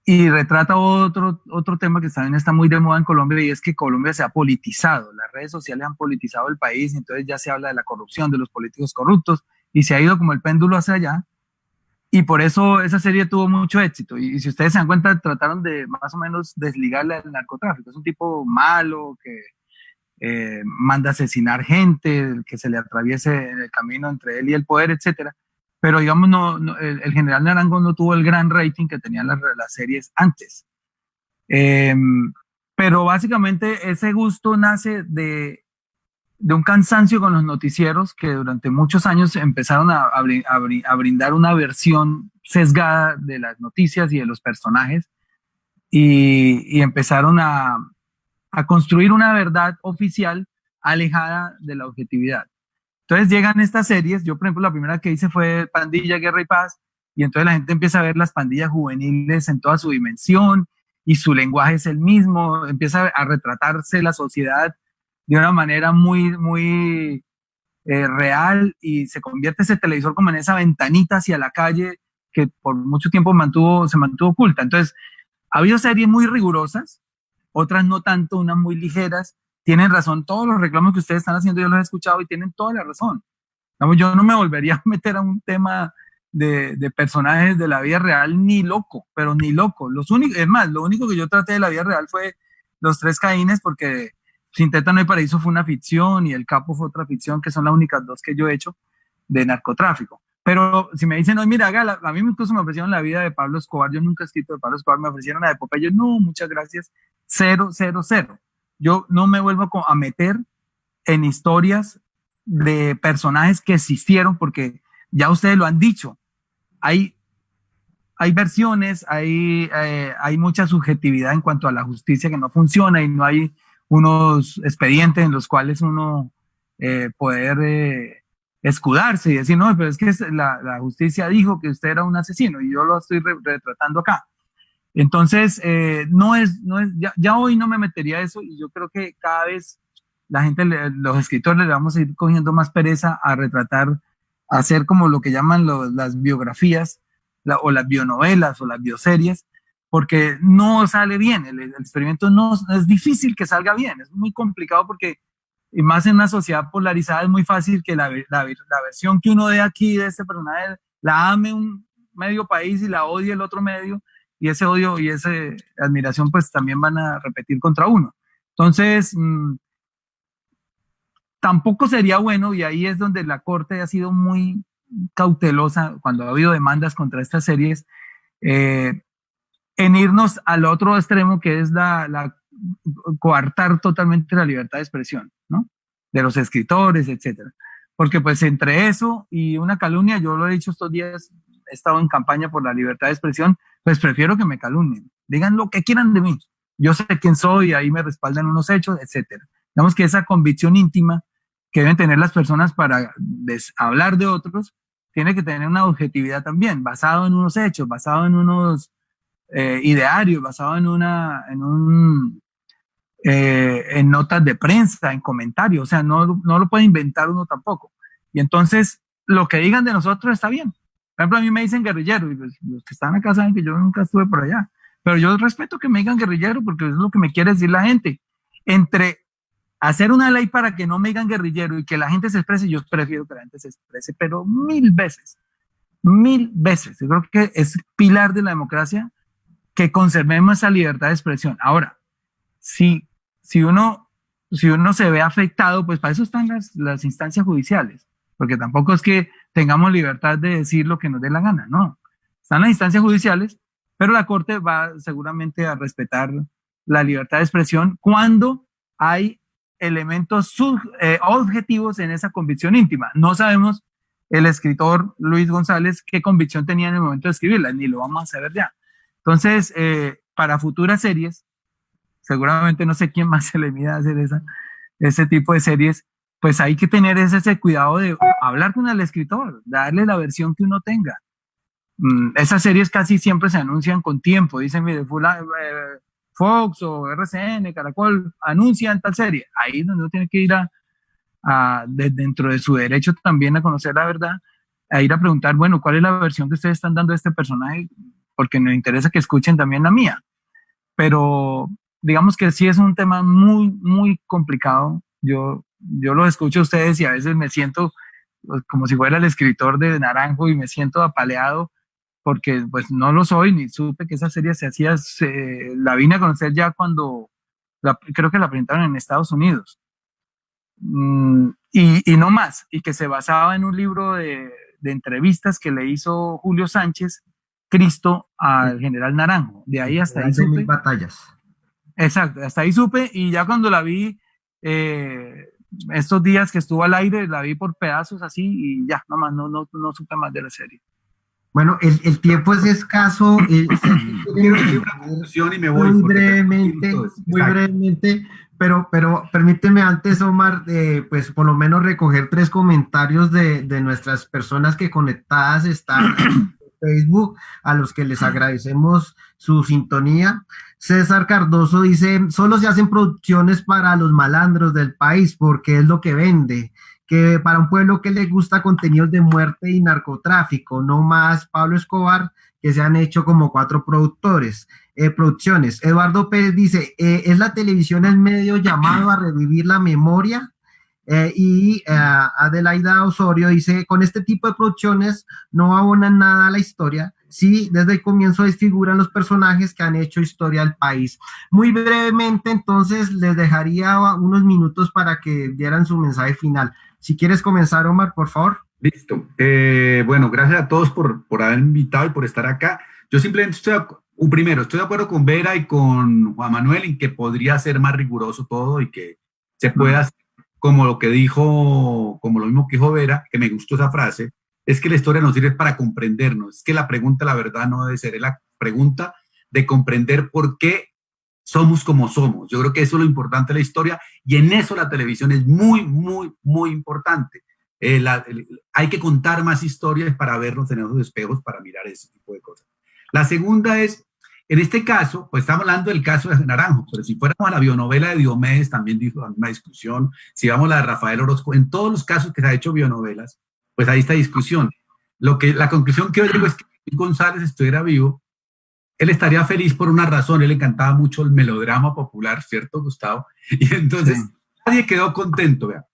y retrata otro tema que también está muy de moda en Colombia, y es que Colombia se ha politizado, las redes sociales han politizado el país, y entonces ya se habla de la corrupción, de los políticos corruptos, y se ha ido como el péndulo hacia allá, y por eso esa serie tuvo mucho éxito. Y si ustedes se dan cuenta, trataron de más o menos desligarla del narcotráfico. Es un tipo malo que manda a asesinar gente, que se le atraviese en el camino entre él y el poder, etcétera. Pero digamos, el General Naranjo no tuvo el gran rating que tenían las series antes. Pero básicamente ese gusto nace de un cansancio con los noticieros que durante muchos años empezaron a brindar una versión sesgada de las noticias y de los personajes y empezaron a construir una verdad oficial alejada de la objetividad. Entonces llegan estas series, yo por ejemplo la primera que hice fue Pandilla, Guerra y Paz, y entonces la gente empieza a ver las pandillas juveniles en toda su dimensión y su lenguaje es el mismo, empieza a retratarse la sociedad de una manera muy real y se convierte ese televisor como en esa ventanita hacia la calle que por mucho tiempo se mantuvo oculta. Entonces, ha habido series muy rigurosas, otras no tanto, unas muy ligeras. Tienen razón, todos los reclamos que ustedes están haciendo yo los he escuchado y tienen toda la razón. Digamos, yo no me volvería a meter a un tema de personajes de la vida real ni loco, pero ni loco. Es más, lo único que yo traté de la vida real fue Los Tres Caínes, porque Sin Teta No Hay Paraíso fue una ficción y El Capo fue otra ficción, que son las únicas 2 que yo he hecho de narcotráfico. Pero si me dicen, no, mira, a mí incluso me ofrecieron la vida de Pablo Escobar, yo nunca he escrito de Pablo Escobar, me ofrecieron la de Popeye, no, muchas gracias, 0, 0, 0. yo no me vuelvo a meter en historias de personajes que existieron, porque ya ustedes lo han dicho, hay versiones, hay mucha subjetividad en cuanto a la justicia que no funciona y no hay unos expedientes en los cuales uno poder escudarse y decir, no, pero es que la justicia dijo que usted era un asesino y yo lo estoy retratando acá. Entonces, ya hoy no me metería a eso, y yo creo que cada vez la gente, los escritores, le vamos a ir cogiendo más pereza a retratar, a hacer como lo que llaman las biografías, o las bionovelas o las bioseries, porque no sale bien, el experimento no es difícil que salga bien, es muy complicado porque, y más en una sociedad polarizada, es muy fácil que la versión que uno dé aquí de este personaje la ame un medio país y la odie el otro medio, y ese odio y esa admiración pues también van a repetir contra uno. Entonces, tampoco sería bueno, y ahí es donde la Corte ha sido muy cautelosa cuando ha habido demandas contra estas series, en irnos al otro extremo, que es la coartar totalmente la libertad de expresión, ¿no? De los escritores, etcétera. Porque pues entre eso y una calumnia, yo lo he dicho estos días, he estado en campaña por la libertad de expresión, pues prefiero que me calumnien, digan lo que quieran de mí, yo sé quién soy, ahí me respaldan unos hechos, etcétera. Digamos que esa convicción íntima que deben tener las personas para hablar de otros, tiene que tener una objetividad también, basado en unos hechos, basado en unos idearios, basado en notas de prensa, en comentarios, o sea, no lo puede inventar uno tampoco. Y entonces, lo que digan de nosotros está bien. Por ejemplo, a mí me dicen guerrillero, y pues, los que están acá saben que yo nunca estuve por allá, pero yo respeto que me digan guerrillero, porque es lo que me quiere decir la gente. Entre hacer una ley para que no me digan guerrillero y que la gente se exprese, yo prefiero que la gente se exprese, pero 1000 veces. Yo creo que es pilar de la democracia que conservemos esa libertad de expresión. Ahora, si uno se ve afectado, pues para eso están las instancias judiciales, porque tampoco es que tengamos libertad de decir lo que nos dé la gana, no. Están las instancias judiciales, pero la Corte va seguramente a respetar la libertad de expresión cuando hay elementos objetivos en esa convicción íntima. No sabemos el escritor Luis González qué convicción tenía en el momento de escribirla, ni lo vamos a saber ya. Entonces, para futuras series, seguramente no sé quién más se le mida a hacer ese tipo de series, pues hay que tener ese cuidado de hablar con el escritor, darle la versión que uno tenga. Esas series casi siempre se anuncian con tiempo, dicen, mire, Fox o RCN, Caracol, anuncian tal serie. Ahí donde uno tiene que ir dentro de su derecho también a conocer la verdad, a ir a preguntar, bueno, ¿cuál es la versión que ustedes están dando de este personaje? Porque nos interesa que escuchen también la mía. Pero digamos que sí es un tema muy, muy complicado. Yo los escucho a ustedes y a veces me siento como si fuera el escritor de Naranjo y me siento apaleado porque pues no lo soy, ni supe que esa serie se hacía, la vine a conocer ya cuando, creo que la presentaron en Estados Unidos. Y no más, y que se basaba en un libro de entrevistas que le hizo Julio Sánchez, Cristo, al general Naranjo. De ahí hasta ahí supe. 1000 batallas. Exacto, hasta ahí supe, y ya cuando la vi, estos días que estuvo al aire, la vi por pedazos así, y ya, nomás no supe más de la serie. Bueno, el tiempo es escaso. Quiero decir una conclusión y me voy. Muy brevemente, pero permíteme antes, Omar, pues por lo menos recoger 3 comentarios de nuestras personas que conectadas están en Facebook, a los que les agradecemos su sintonía. César Cardoso dice, solo se hacen producciones para los malandros del país porque es lo que vende, que para un pueblo que le gusta contenidos de muerte y narcotráfico, no más Pablo Escobar, que se han hecho como 4 producciones. Eduardo Pérez dice, ¿es la televisión el medio llamado a revivir la memoria? Y Adelaida Osorio dice, con este tipo de producciones no abonan nada a la historia, sí, desde el comienzo desfiguran los personajes que han hecho historia al país. Muy brevemente, entonces, les dejaría unos minutos para que dieran su mensaje final. Si quieres comenzar, Omar, por favor. Listo. Bueno, gracias a todos por haber invitado y por estar acá. Yo simplemente primero, estoy de acuerdo con Vera y con Juan Manuel en que podría ser más riguroso todo y que se pueda hacer como lo mismo que dijo Vera, que me gustó esa frase, es que la historia nos sirve para comprendernos. Es que la pregunta, la verdad, no debe ser, es la pregunta de comprender por qué somos como somos. Yo creo que eso es lo importante de la historia y en eso la televisión es muy, muy, muy importante. Hay que contar más historias para vernos en esos espejos, para mirar ese tipo de cosas. La segunda es, en este caso, pues estamos hablando del caso de Naranjo, pero si fuéramos a la bionovela de Diomedes, también dijo una discusión, si vamos a la de Rafael Orozco, en todos los casos que se ha hecho bionovelas, pues ahí está discusión. La conclusión que yo digo es que si González estuviera vivo, él estaría feliz por una razón, él le encantaba mucho el melodrama popular, ¿cierto, Gustavo? Y entonces nadie quedó contento, vean.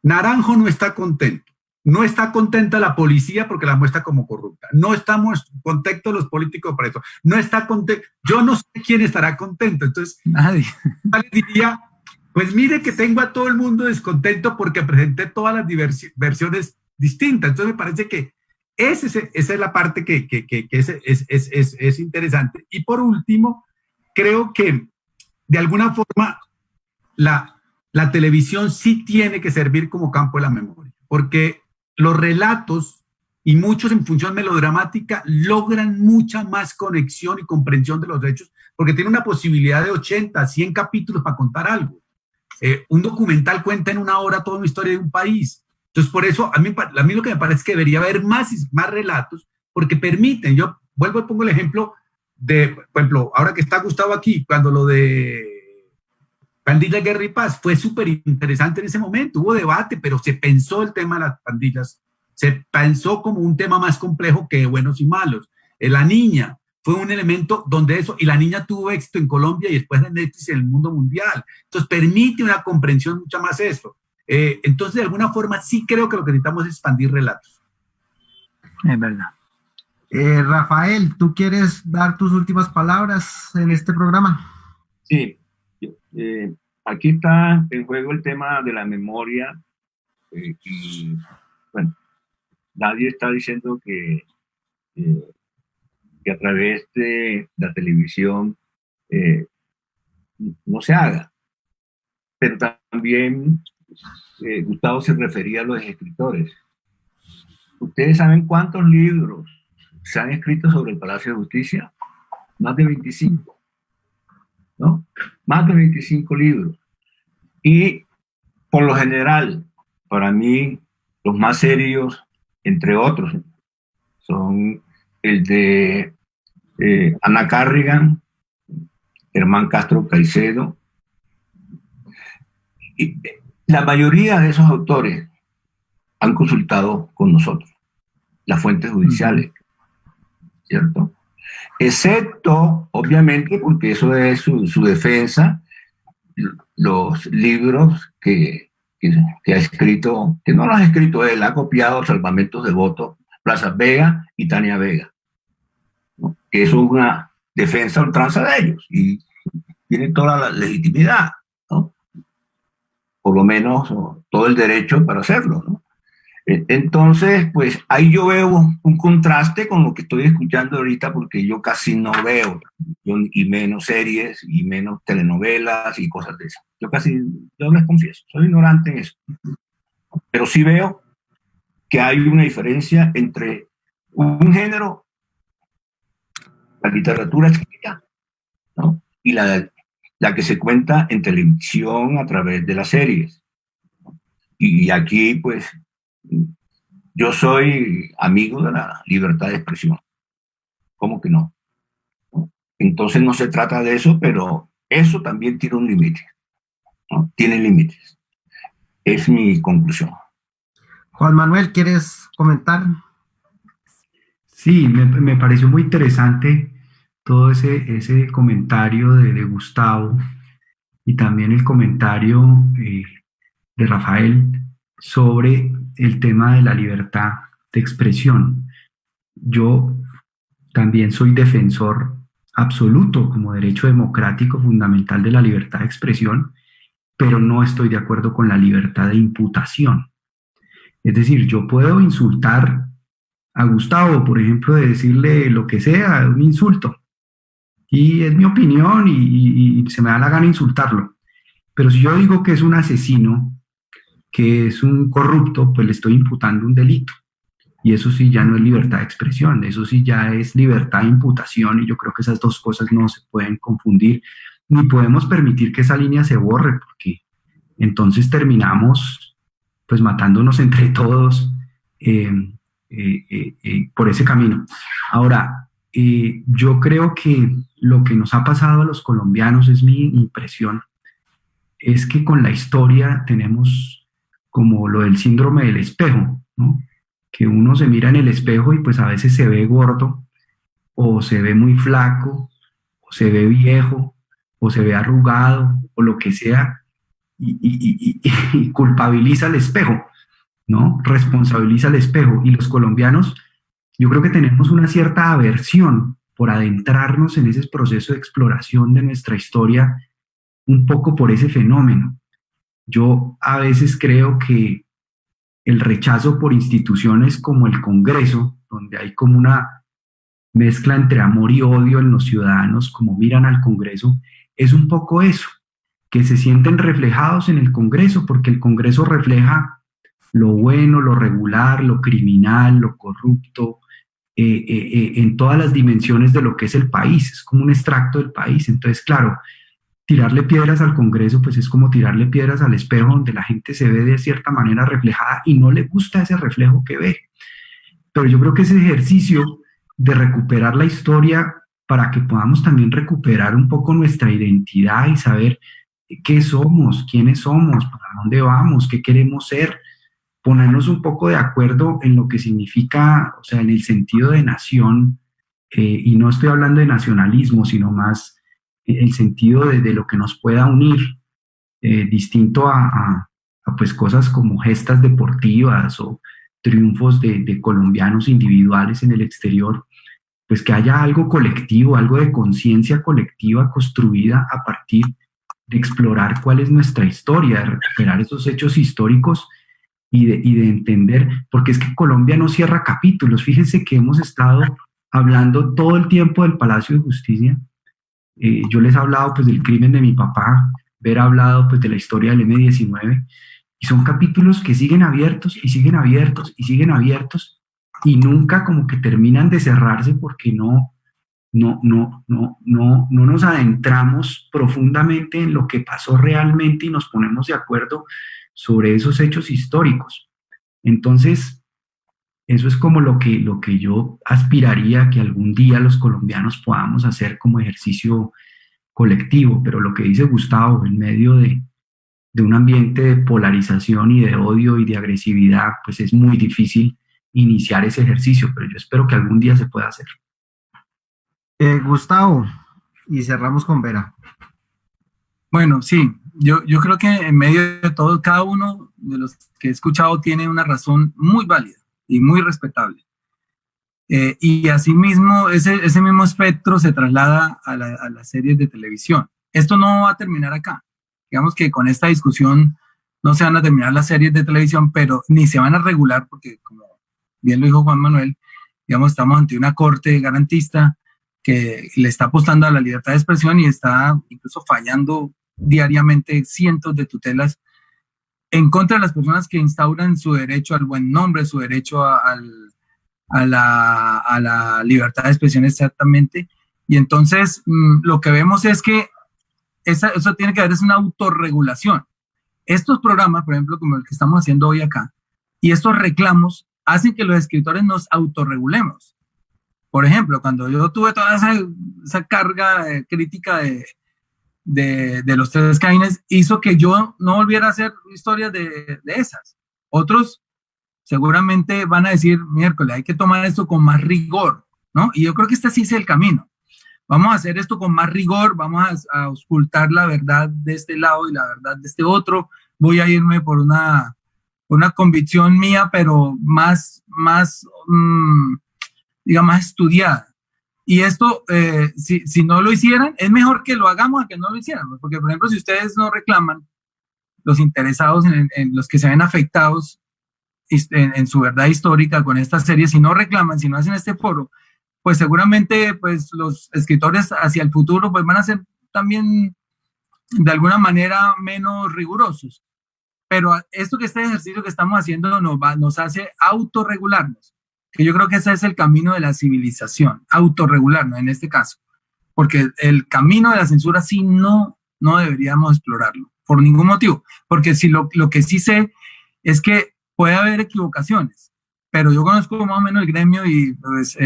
Naranjo no está contento. No está contenta la policía porque la muestra como corrupta. No estamos contentos los políticos por eso. No está contento. Yo no sé quién estará contento. Entonces, nadie diría, pues mire que tengo a todo el mundo descontento porque presenté todas las versiones distintas. Entonces me parece que esa es la parte que es interesante. Y por último, creo que de alguna forma la televisión sí tiene que servir como campo de la memoria, porque los relatos, y muchos en función melodramática, logran mucha más conexión y comprensión de los hechos, porque tiene una posibilidad de 80, 100 capítulos para contar algo. Un documental cuenta en una hora toda una historia de un país. Entonces, por eso, a mí lo que me parece es que debería haber más relatos, porque permiten, yo vuelvo y pongo el ejemplo de, por ejemplo, ahora que está Gustavo aquí, cuando lo de Pandillas, Guerra y Paz fue súper interesante en ese momento, hubo debate, pero se pensó el tema de las pandillas, se pensó como un tema más complejo que de buenos y malos. La niña fue un elemento donde eso, y la niña tuvo éxito en Colombia y después en Netflix en el mundo mundial. Entonces permite una comprensión mucho más eso. Entonces, de alguna forma, sí creo que lo que necesitamos es expandir relatos. Es verdad. Rafael, ¿tú quieres dar tus últimas palabras en este programa? Sí. Aquí está en juego el tema de la memoria y, bueno, nadie está diciendo que a través de la televisión no se haga, pero también Gustavo se refería a los escritores. ¿Ustedes saben cuántos libros se han escrito sobre el Palacio de Justicia? Más de 25, ¿no? Más de 25 libros. Y por lo general, para mí, los más serios, entre otros, son el de Ana Carrigan, Germán Castro Caicedo. Y la mayoría de esos autores han consultado con nosotros las fuentes judiciales, ¿cierto? Excepto, obviamente, porque eso es su defensa, los libros que ha escrito, que no los ha escrito él, ha copiado Salvamentos de Voto, Plaza Vega y Tania Vega, ¿no? Que es una defensa ultranza de ellos y tiene toda la legitimidad, ¿no? Por lo menos todo el derecho para hacerlo, ¿no? Entonces, pues ahí yo veo un contraste con lo que estoy escuchando ahorita, porque yo casi no veo, y menos series, y menos telenovelas y cosas de esas. Yo les confieso, soy ignorante en eso. Pero sí veo que hay una diferencia entre un género, la literatura escrita, ¿no? Y la que se cuenta en televisión a través de las series. Y aquí, pues, yo soy amigo de la libertad de expresión. ¿Cómo que no? Entonces no se trata de eso, pero eso también tiene un límite, ¿no? Tiene límites. Es mi conclusión. Juan Manuel, ¿quieres comentar? Sí, me pareció muy interesante todo ese comentario de Gustavo y también el comentario de Rafael sobre el tema de la libertad de expresión. Yo también soy defensor absoluto como derecho democrático fundamental de la libertad de expresión, pero no estoy de acuerdo con la libertad de imputación. Es decir, yo puedo insultar a Gustavo, por ejemplo, de decirle lo que sea, un insulto. Y es mi opinión y se me da la gana insultarlo. Pero si yo digo que es un asesino, que es un corrupto, pues le estoy imputando un delito. Y eso sí ya no es libertad de expresión, eso sí ya es libertad de imputación, y yo creo que esas dos cosas no se pueden confundir, ni podemos permitir que esa línea se borre, porque entonces terminamos pues matándonos entre todos por ese camino. Ahora, yo creo que lo que nos ha pasado a los colombianos, es mi impresión, es que con la historia tenemos como lo del síndrome del espejo, ¿no? Que uno se mira en el espejo y pues a veces se ve gordo, o se ve muy flaco, o se ve viejo, o se ve arrugado, o lo que sea, y culpabiliza al espejo, ¿no? Responsabiliza al espejo. Y los colombianos, yo creo que tenemos una cierta aversión por adentrarnos en ese proceso de exploración de nuestra historia, un poco por ese fenómeno. Yo a veces creo que el rechazo por instituciones como el Congreso, donde hay como una mezcla entre amor y odio en los ciudadanos, como miran al Congreso, es un poco eso, que se sienten reflejados en el Congreso, porque el Congreso refleja lo bueno, lo regular, lo criminal, lo corrupto, en todas las dimensiones de lo que es el país, es como un extracto del país. Entonces, claro, tirarle piedras al Congreso, pues es como tirarle piedras al espejo, donde la gente se ve de cierta manera reflejada y no le gusta ese reflejo que ve. Pero yo creo que ese ejercicio de recuperar la historia, para que podamos también recuperar un poco nuestra identidad y saber qué somos, quiénes somos, para dónde vamos, qué queremos ser, ponernos un poco de acuerdo en lo que significa, o sea, en el sentido de nación, y no estoy hablando de nacionalismo, sino más el sentido de lo que nos pueda unir, distinto a pues cosas como gestas deportivas o triunfos de colombianos individuales en el exterior, pues que haya algo colectivo, algo de conciencia colectiva construida a partir de explorar cuál es nuestra historia, de recuperar esos hechos históricos y de entender, porque es que Colombia no cierra capítulos. Fíjense que hemos estado hablando todo el tiempo del Palacio de Justicia. Yo les he hablado pues del crimen de mi papá, haber hablado pues de la historia del M-19, y son capítulos que siguen abiertos y siguen abiertos y siguen abiertos, y nunca como que terminan de cerrarse, porque no nos adentramos profundamente en lo que pasó realmente y nos ponemos de acuerdo sobre esos hechos históricos. Entonces, eso es como lo que yo aspiraría que algún día los colombianos podamos hacer como ejercicio colectivo. Pero lo que dice Gustavo, en medio de un ambiente de polarización y de odio y de agresividad, pues es muy difícil iniciar ese ejercicio, pero yo espero que algún día se pueda hacer. Gustavo, y cerramos con Vera. Bueno, sí, yo creo que en medio de todo, cada uno de los que he escuchado tiene una razón muy válida y muy respetable. Y asimismo, ese mismo espectro se traslada a las series de televisión. Esto no va a terminar acá. Digamos que con esta discusión no se van a terminar las series de televisión, pero ni se van a regular, porque como bien lo dijo Juan Manuel, digamos, estamos ante una corte garantista que le está apostando a la libertad de expresión y está incluso fallando diariamente cientos de tutelas en contra de las personas que instauran su derecho al buen nombre, su derecho a la libertad de expresión, exactamente. Y entonces lo que vemos es que eso tiene que haber es una autorregulación. Estos programas, por ejemplo, como el que estamos haciendo hoy acá, y estos reclamos hacen que los escritores nos autorregulemos. Por ejemplo, cuando yo tuve toda esa carga crítica de los Tres Caínes, hizo que yo no volviera a hacer historias de esas. Otros seguramente van a decir, miércoles, hay que tomar esto con más rigor, ¿no? Y yo creo que este sí es el camino. Vamos a hacer esto con más rigor, vamos a ocultar la verdad de este lado y la verdad de este otro. Voy a irme por una convicción mía, pero más estudiada. Y esto, si no lo hicieran, es mejor que lo hagamos a que no lo hicieran. Porque, por ejemplo, si ustedes no reclaman, los interesados en los que se ven afectados, en su verdad histórica con esta serie, si no reclaman, si no hacen este foro, pues seguramente pues los escritores hacia el futuro pues van a ser también de alguna manera menos rigurosos. Pero esto que este ejercicio que estamos haciendo nos hace autorregularnos, que yo creo que ese es el camino de la civilización, autorregularnos en este caso, porque el camino de la censura sí no deberíamos explorarlo, por ningún motivo, porque si lo que sí sé es que puede haber equivocaciones, pero yo conozco más o menos el gremio y pues,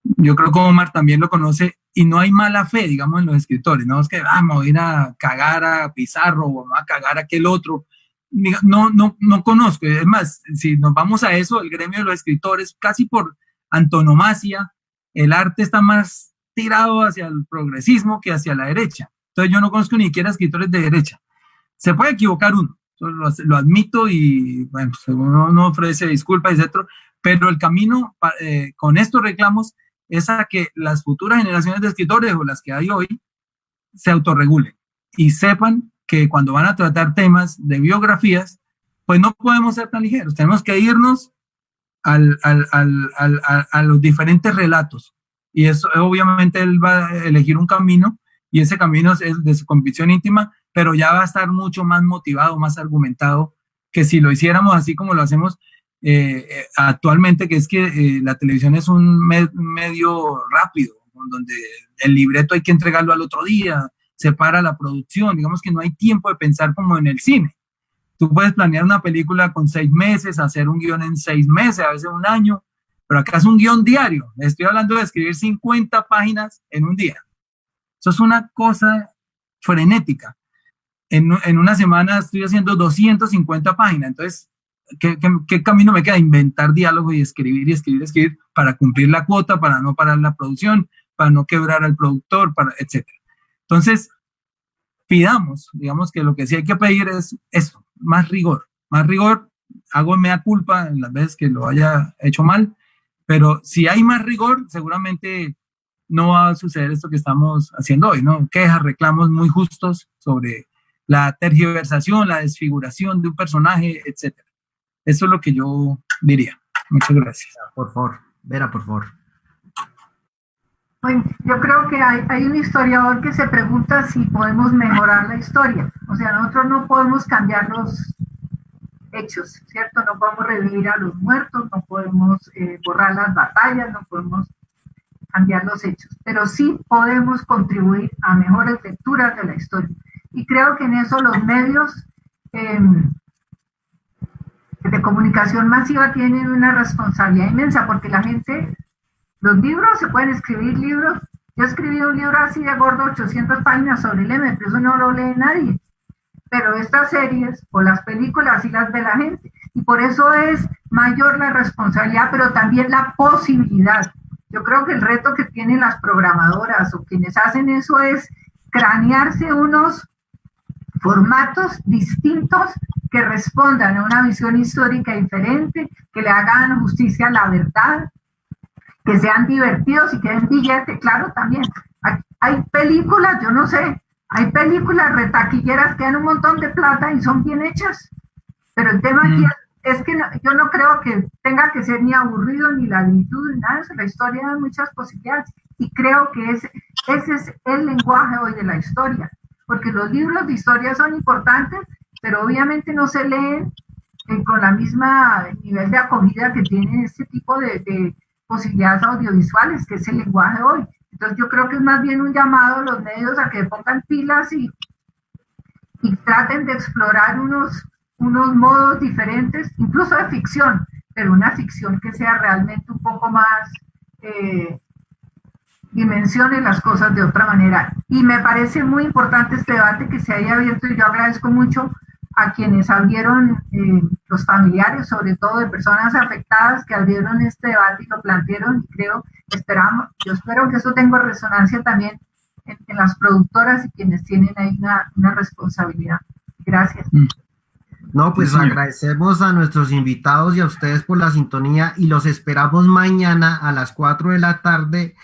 yo creo que Omar también lo conoce, y no hay mala fe, digamos, en los escritores, no es que me voy a ir a cagar a Pizarro o me voy a cagar a aquel otro. No conozco. Es más, si nos vamos a eso, el gremio de los escritores, casi por antonomasia, el arte está más tirado hacia el progresismo que hacia la derecha. Entonces yo no conozco ni siquiera escritores de derecha. Se puede equivocar uno, lo admito, y bueno, pues uno no ofrece disculpas, etc. Pero el camino con estos reclamos es a que las futuras generaciones de escritores o las que hay hoy se autorregulen y sepan que cuando van a tratar temas de biografías, pues no podemos ser tan ligeros, tenemos que irnos a los diferentes relatos, y eso obviamente él va a elegir un camino, y ese camino es de su convicción íntima, pero ya va a estar mucho más motivado, más argumentado, que si lo hiciéramos así como lo hacemos actualmente, que es que la televisión es un medio rápido, donde el libreto hay que entregarlo al otro día, se para la producción, digamos que no hay tiempo de pensar como en el cine. Tú puedes planear una película con 6 meses, hacer un guión en 6 meses, a veces un año, pero acá es un guión diario. Estoy hablando de escribir 50 páginas en un día. Eso es una cosa frenética. En una semana estoy haciendo 250 páginas, entonces ¿qué camino me queda? Inventar diálogos y escribir para cumplir la cuota, para no parar la producción, para no quebrar al productor, etc. Entonces, pidamos, digamos que lo que sí hay que pedir es eso, más rigor, hago mea culpa en las veces que lo haya hecho mal, pero si hay más rigor, seguramente no va a suceder esto que estamos haciendo hoy, ¿no? Quejas, reclamos muy justos sobre la tergiversación, la desfiguración de un personaje, etc. Eso es lo que yo diría. Muchas gracias. Por favor, Vera, por favor. Pues yo creo que hay un historiador que se pregunta si podemos mejorar la historia. O sea, nosotros no podemos cambiar los hechos, ¿cierto? No podemos revivir a los muertos, no podemos borrar las batallas, no podemos cambiar los hechos, pero sí podemos contribuir a mejores lecturas de la historia. Y creo que en eso los medios de comunicación masiva tienen una responsabilidad inmensa, porque la gente, los libros, se pueden escribir libros. Yo escribí un libro así de gordo, 800 páginas sobre el M, pero eso no lo lee nadie. Pero estas series o las películas sí las ve la gente. Y por eso es mayor la responsabilidad, pero también la posibilidad. Yo creo que el reto que tienen las programadoras o quienes hacen eso es cranearse unos formatos distintos que respondan a una visión histórica diferente, que le hagan justicia a la verdad, que sean divertidos y que den billete. Claro, también hay películas, yo no sé, hay películas retaquilleras que dan un montón de plata y son bien hechas, pero el tema aquí es que yo no creo que tenga que ser ni aburrido ni la virtud ni nada de eso. La historia da muchas posibilidades y creo que ese es el lenguaje hoy de la historia, porque los libros de historia son importantes, pero obviamente no se leen con la misma nivel de acogida que tiene este tipo de posibilidades audiovisuales, que es el lenguaje hoy. Entonces yo creo que es más bien un llamado a los medios a que pongan pilas y traten de explorar unos modos diferentes, incluso de ficción, pero una ficción que sea realmente un poco más, dimensione las cosas de otra manera. Y me parece muy importante este debate que se haya abierto, y yo agradezco mucho a quienes abrieron, los familiares, sobre todo de personas afectadas, que abrieron este debate y lo plantearon, y yo espero que eso tenga resonancia también en las productoras y quienes tienen ahí una responsabilidad. Gracias. No, pues agradecemos a nuestros invitados y a ustedes por la sintonía, y los esperamos mañana a las 4 de la tarde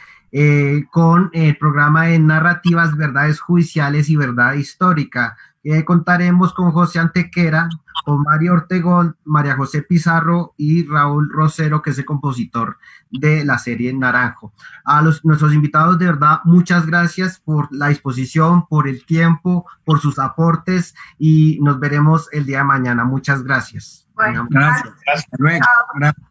con el programa de narrativas, verdades judiciales y verdad histórica. contaremos con José Antequera, con Mario Ortegón, María José Pizarro y Raúl Rosero, que es el compositor de la serie Naranjo. A nuestros invitados, de verdad, muchas gracias por la disposición, por el tiempo, por sus aportes, y nos veremos el día de mañana. Muchas gracias. Bueno, Gracias. Hasta luego. Gracias.